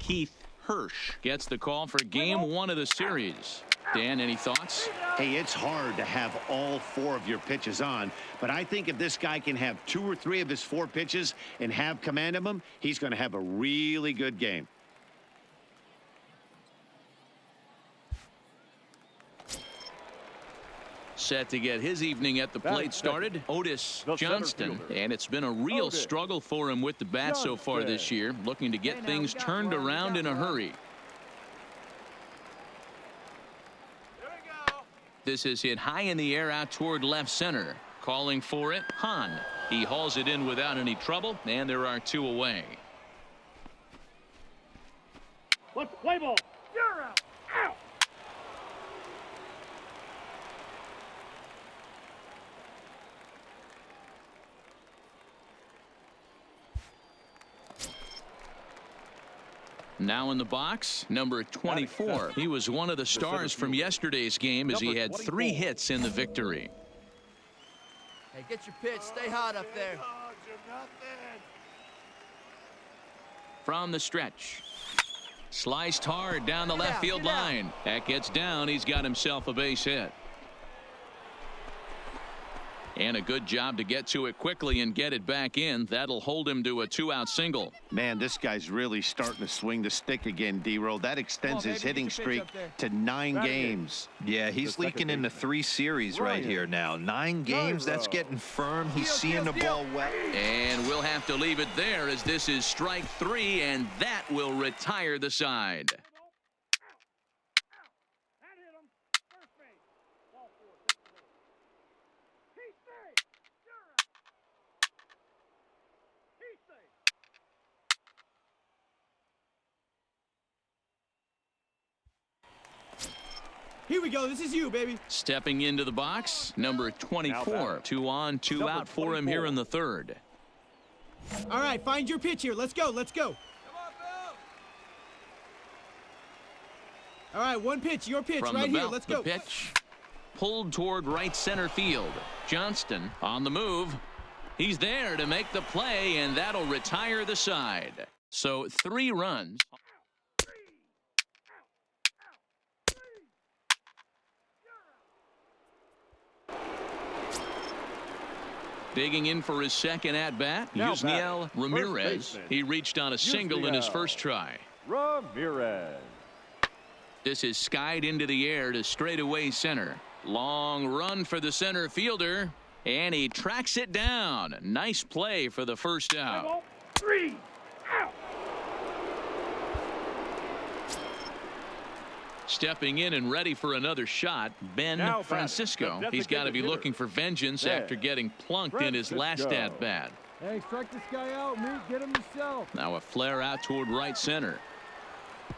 Keith Hirsch gets the call for game 1 of the series. Dan, any thoughts? Hey, it's hard to have all 4 of your pitches on, but I think if this guy can have 2 or 3 of his 4 pitches and have command of them, he's going to have a really good game. Set to get his evening at the plate started, Otis Johnston. And it's been a real struggle for him with the bat so far this year, looking to get things turned around in a hurry. This is hit high in the air out toward left center. Calling for it, Hahn. He hauls it in without any trouble, and there are 2 away. Let's play ball. You're out. Out. Now in the box, number 24. He was one of the stars from yesterday's game as he had 3 hits in the victory. Hey, get your pitch. Stay hot up there. From the stretch. Sliced hard down the left field line. That gets down. He's got himself a base hit. And a good job to get to it quickly and get it back in. That'll hold him to a 2-out single. Man, this guy's really starting to swing the stick again, D-Roll. That extends his hitting streak to 9 games. Yeah, he's leaking into 3 series right here now. 9 games, that's getting firm. He's seeing the ball well. And we'll have to leave it there as this is strike 3, and that will retire the side. That hit him. First base. Ball 4. Take the base. He's safe. You're out. He's safe. Here we go. This is you, baby. Stepping into the box, number 24. 2 on, 2 out for him here in the 3rd. All right, find your pitch here. Let's go. Let's go. All right, one pitch. Your pitch From right the here. belt, Let's the go. pitch pulled toward right center field. Johnston on the move. He's there to make the play, and that'll retire the side. So 3 runs. Digging in for his second at-bat, Yusniel Ramirez. He reached on a single in his first try. Ramirez. This is skied into the air to straightaway center. Long run for the center fielder, and he tracks it down. Nice play for the first out. Ball 3. Out. Stepping in and ready for another shot, Ben Francisco. He's got to be looking for vengeance after getting plunked in his last at-bat. Hey, strike this guy out, Meek. Get him yourself. Now a flare out toward right center.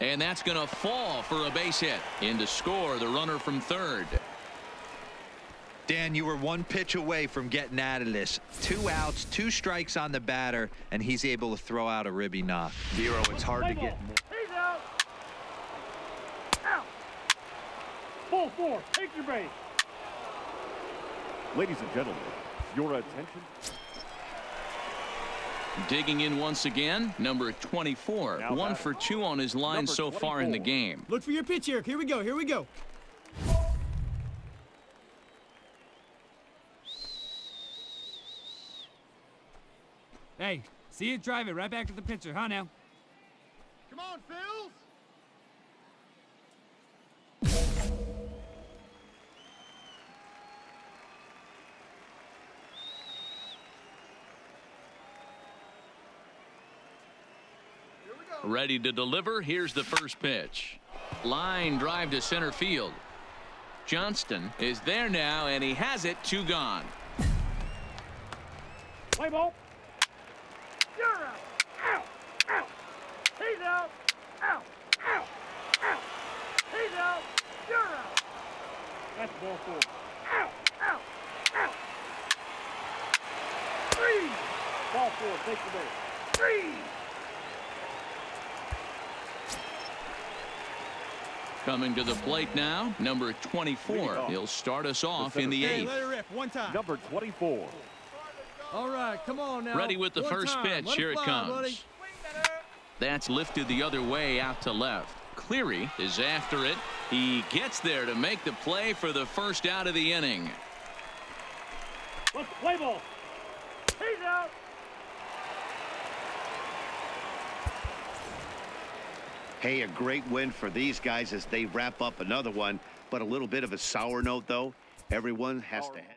And that's going to fall for a base hit. In to score the runner from 3rd. Dan, you were 1 pitch away from getting out of this. 2 outs, 2 strikes on the batter, and he's able to throw out a ribby knock. Zero, it's hard to get more. He's out. Out. Ball 4. Take your base. Ladies and gentlemen, your attention. Digging in once again, number 24. 1 for 2 on his line so far in the game. Look for your pitch here. Here we go. Here we go. Hey, see it, drive it right back to the pitcher, huh now? Come on, Phils. Ready to deliver. Here's the first pitch. Line drive to center field. Johnston is there now, and he has it. 2 gone. Play ball. You're out. Out. Out. He's out. Out. Out. Out. He's out. You're out. That's ball 4. Out. Out. Out. 3. Ball 4. Take the base. 3. Coming to the plate now, number 24. He'll start us off in the 8th. Let it rip. One time. Number 24. All right, come on now. Ready with the first pitch. Here it comes. Buddy. That's lifted the other way out to left. Cleary is after it. He gets there to make the play for the first out of the inning. Let's play ball. He's out. Hey, a great win for these guys as they wrap up another one. But a little bit of a sour note, though. Everyone has to head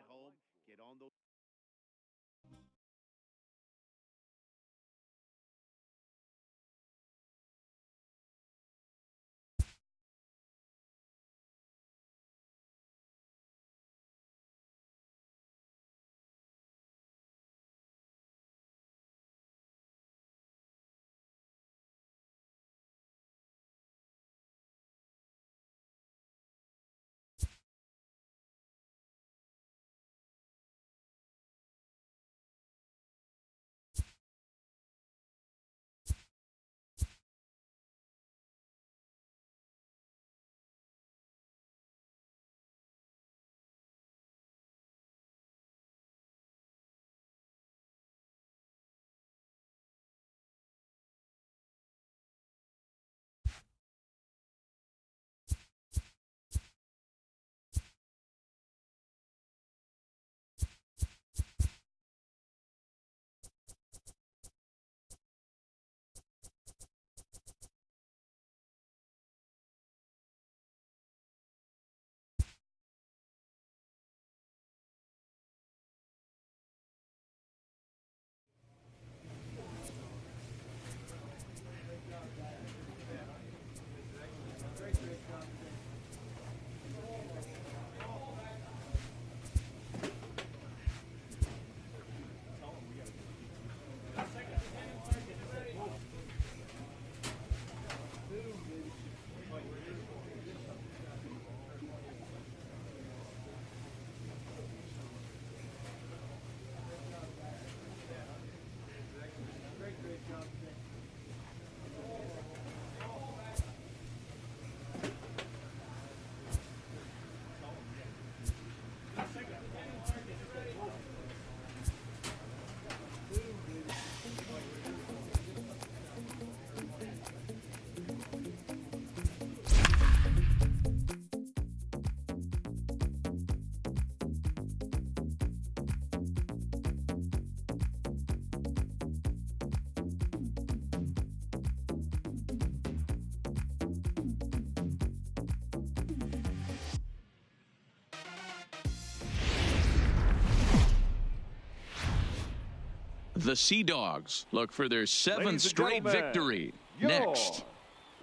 The Sea Dogs look for their 7th Ladies and straight gentlemen, victory. your Next.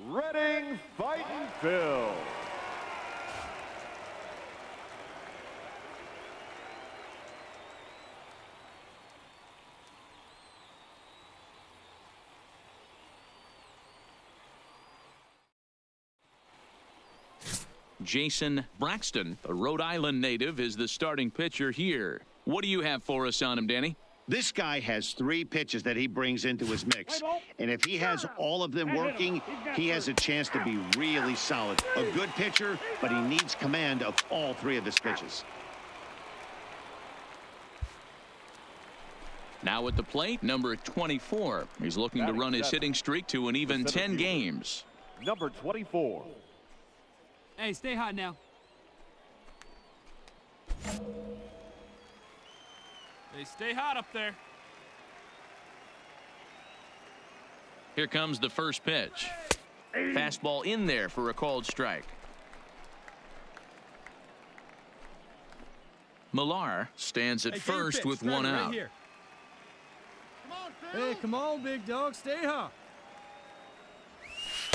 Reading Fighting Phil. Jason Braxton, a Rhode Island native, is the starting pitcher here. What do you have for us on him, Danny? This guy has 3 pitches that he brings into his mix. And if he has all of them working, he has a chance to be really solid. A good pitcher, but he needs command of all 3 of his pitches. Now at the plate, number 24. He's looking to run his hitting streak to an even 10 games. Number 24. Hey, stay hot now. Hey, stay hot up there. Here comes the first pitch. Fastball in there for a called strike. Millar stands at first with 1 out. Right here. Hey, come on, big dog. Stay hot.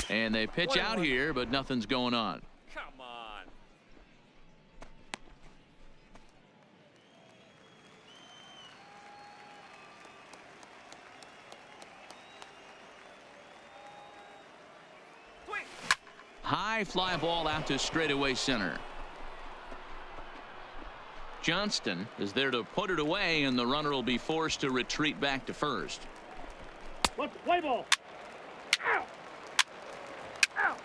And they pitch out here, but nothing's going on. Come on. High fly ball out to straightaway center. Johnston is there to put it away, and the runner will be forced to retreat back to first. What's the play ball? Ow! Ow!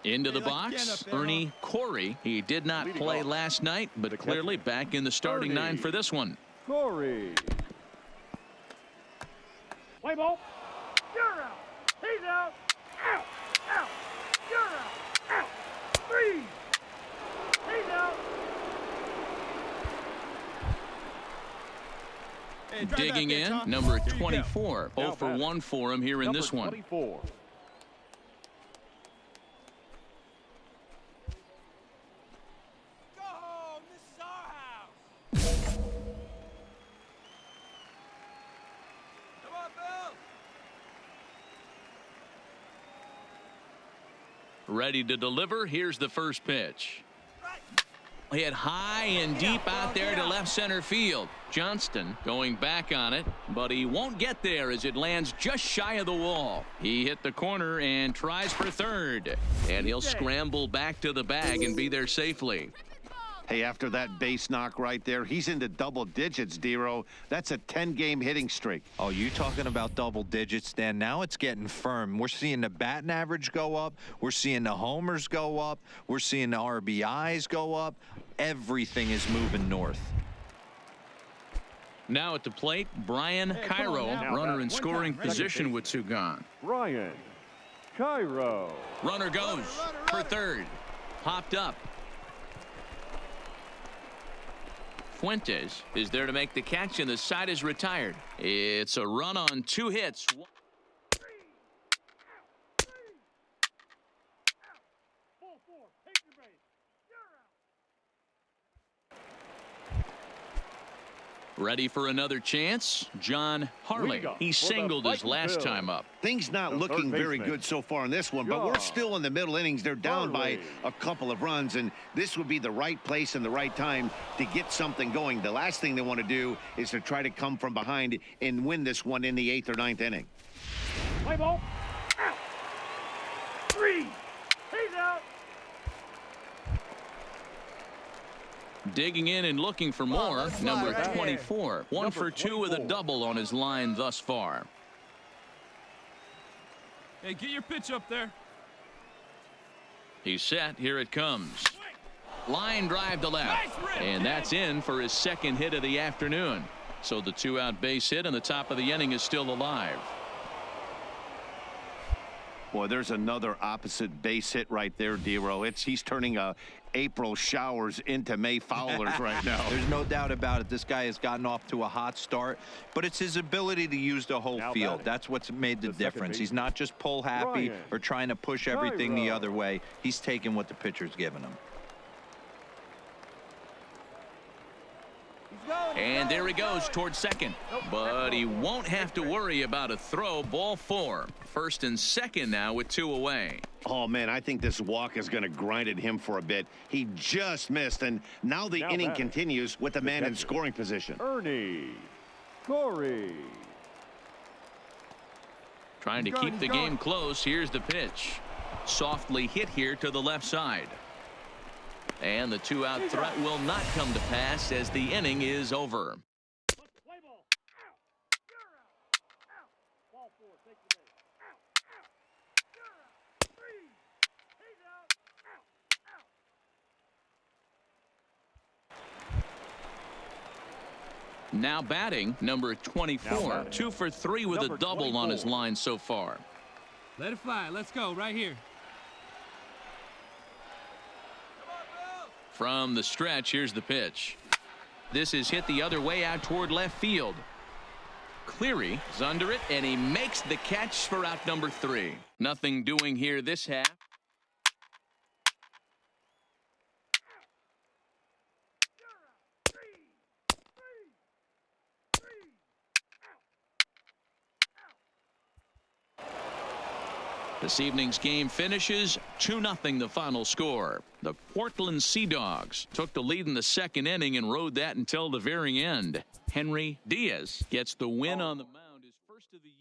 Into the box, Ernie Corey. He did not play last night, but clearly back in the starting 9 for this one. Corey. Play ball. You're out. He's out. Out. Out. You're out. Out. 3. He's out. Hey, drive Digging that pitch, in, huh? number Here you go. 24. 0 for 1 for him here in this one. 24. Go home. This is our house. Come on, Bill. Ready to deliver. Here's the first pitch. Hit high and deep out there to left center field. Johnston going back on it, but he won't get there as it lands just shy of the wall. He hit the corner and tries for third, and he'll scramble back to the bag and be there safely. Hey, after that base knock right there, he's into double digits, Dero. That's a 10-game hitting streak. Oh, you talking about double digits, Dan? Now it's getting firm. We're seeing the batting average go up. We're seeing the homers go up. We're seeing the RBIs go up. Everything is moving north. Now at the plate, Brian Cairo, runner in scoring position with 2 gone. Brian Cairo. Runner goes for third. Popped up. Fuentes is there to make the catch, and the side is retired. It's a run on 2 hits. 3. Out. 3. Out. 4-4. Take your base. You're out. Ready for another chance? John Harley. He singled his last time up. Things not looking very good so far in this one, but we're still in the middle innings. They're down by a couple of runs, and this would be the right place and the right time to get something going. The last thing they want to do is to try to come from behind and win this one in the 8th or 9th inning. Play ball. Out. 3. He's out. Digging in and looking for more. Number 24. 1 for 2 with a double on his line thus far. Hey, get your pitch up there. He's set. Here it comes. Line drive to left. And that's in for his 2nd hit of the afternoon. So the 2-out base hit and the top of the inning is still alive. Boy, there's another opposite base hit right there, Dero. He's turning April showers into May foulers right now. There's no doubt about it. This guy has gotten off to a hot start, but it's his ability to use the whole field. That's what's made the difference. He's not just pull happy or trying to push everything the other way. He's taking what the pitcher's giving him. And there he goes towards second. But he won't have to worry about a throw. Ball 4. First and second now with 2 away. Oh, man, I think this walk is going to grind at him for a bit. He just missed, and now the inning continues with the man in scoring position. Ernie Corey. Trying to keep the game close. Here's the pitch. Softly hit here to the left side. And the 2-out threat will not come to pass as the inning is over. Play ball. Out. You're out. Out. Ball 4. Take the base. Out. Out. You're out. 3. He's out. Out. Out. Now batting, number 24. 2 for 3 with a double on his line so far. Let it fly. Let's go right here. From the stretch, here's the pitch. This is hit the other way out toward left field. Cleary is under it, and he makes the catch for out number 3. Nothing doing here this half. This evening's game finishes 2-0 the final score. The Portland Sea Dogs took the lead in the second inning and rode that until the very end. Henry Diaz gets the win on the mound, his first of the year.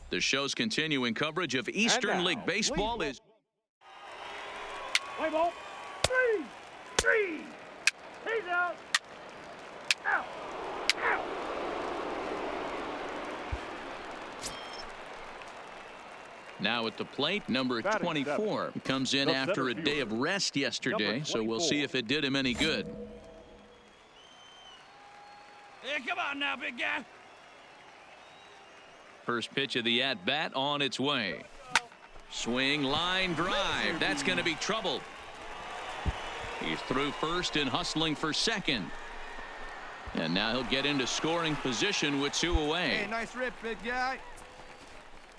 The show's continuing coverage of Eastern now, League Baseball is... Play ball. Three. He's out. Out. Now at the plate, number Batting 24 comes in The after center a day fielder. of rest yesterday, so we'll see if it did him any good. Hey, come on now, big guy. First pitch of the at-bat on its way. Swing, line, drive. That's going to be trouble. He's through first and hustling for second. And now he'll get into scoring position with 2 away. Hey, nice rip, big guy.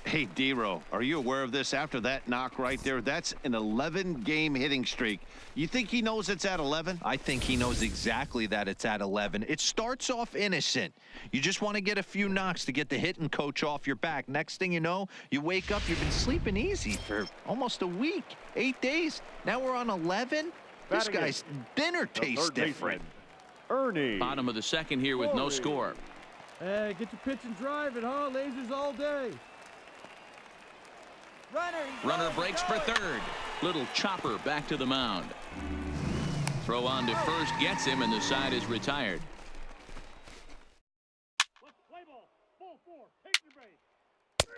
Hey, D-Row, are you aware of this after that knock right there? That's an 11-game hitting streak. You think he knows it's at 11? I think he knows exactly that it's at 11. It starts off innocent. You just want to get a few knocks to get the hitting coach off your back. Next thing you know, you wake up, you've been sleeping easy for almost a week, 8 days. Now we're on 11. This Batting guy's dinner The tastes third different. baseman, Ernie. Bottom of the second here with no score. Hey, get your pitch and drive it, huh? Lasers all day. Runner breaks for third. Little chopper back to the mound. Throw on to first gets him, and the side is retired. Let's play ball. Ball 4. Take your base. 3.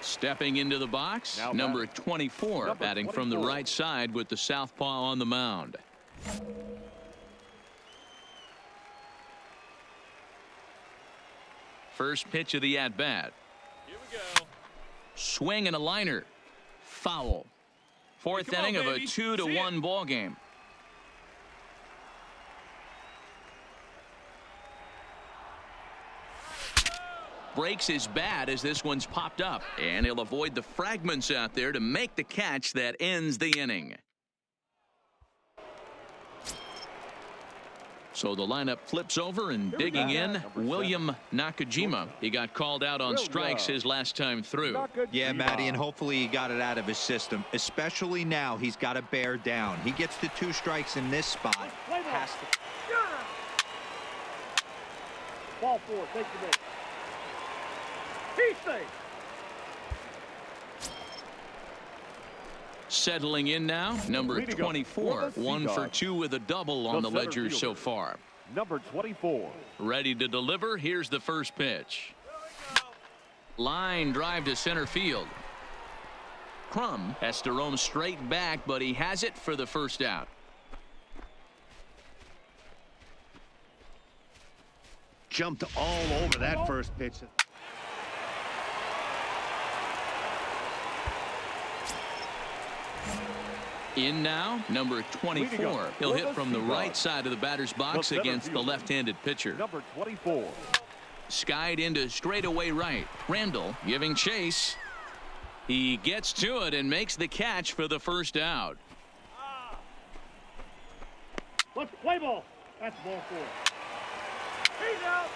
Stepping into the box, Now number batting. 24, Number batting from the 24. right side with the southpaw on the mound. First pitch of the at-bat. Here we go. Swing and a liner. Foul. Fourth Come on, inning of a baby. 2-1 ball game. Breaks his bat as this one's popped up, and he'll avoid the fragments out there to make the catch that ends the inning. So the lineup flips over, and digging in, Number William Nakajima. He got called out on strikes his last time through. Yeah, Matty, and hopefully he got it out of his system. Especially now, he's got to bear down. He gets the 2 strikes in this spot. Play ball. Has to... Ball 4. Take your base. He's safe. Settling in now, number Leading up 24, for the 1 for Seadogs. 2 with a double on the center ledger so fielder. far. Number 24. Ready to deliver. Here's the first pitch. Line drive to center field. Crum has to roam straight back, but he has it for the first out. Jumped all over that first pitch. In now, number 24. He'll hit from the right side of the batter's box center against the fielder. left-handed pitcher. Number 24. Skied into straightaway right. Randall giving chase. He gets to it and makes the catch for the first out. Let's play ball. That's ball 4. He's out.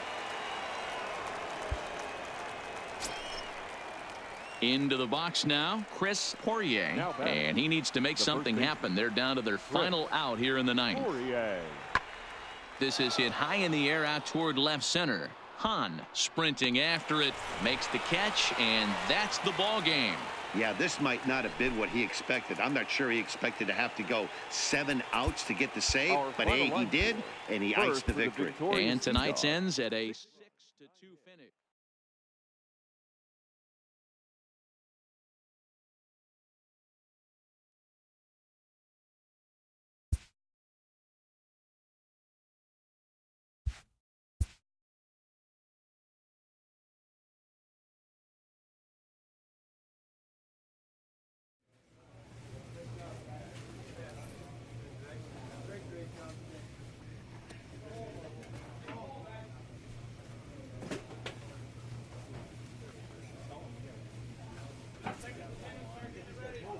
Into the box now, Chris Poirier, Now batting. and he needs to make The something first happen. They're down to their final out here in the ninth. Poirier. This is hit high in the air out toward left center. Hahn sprinting after it, makes the catch, and that's the ball game. Yeah, this might not have been what he expected. I'm not sure he expected to have to go 7 outs to get the save, Our but final hey, he line did, and he First iced the for victory. Victoria And tonight's Seadogs. ends at a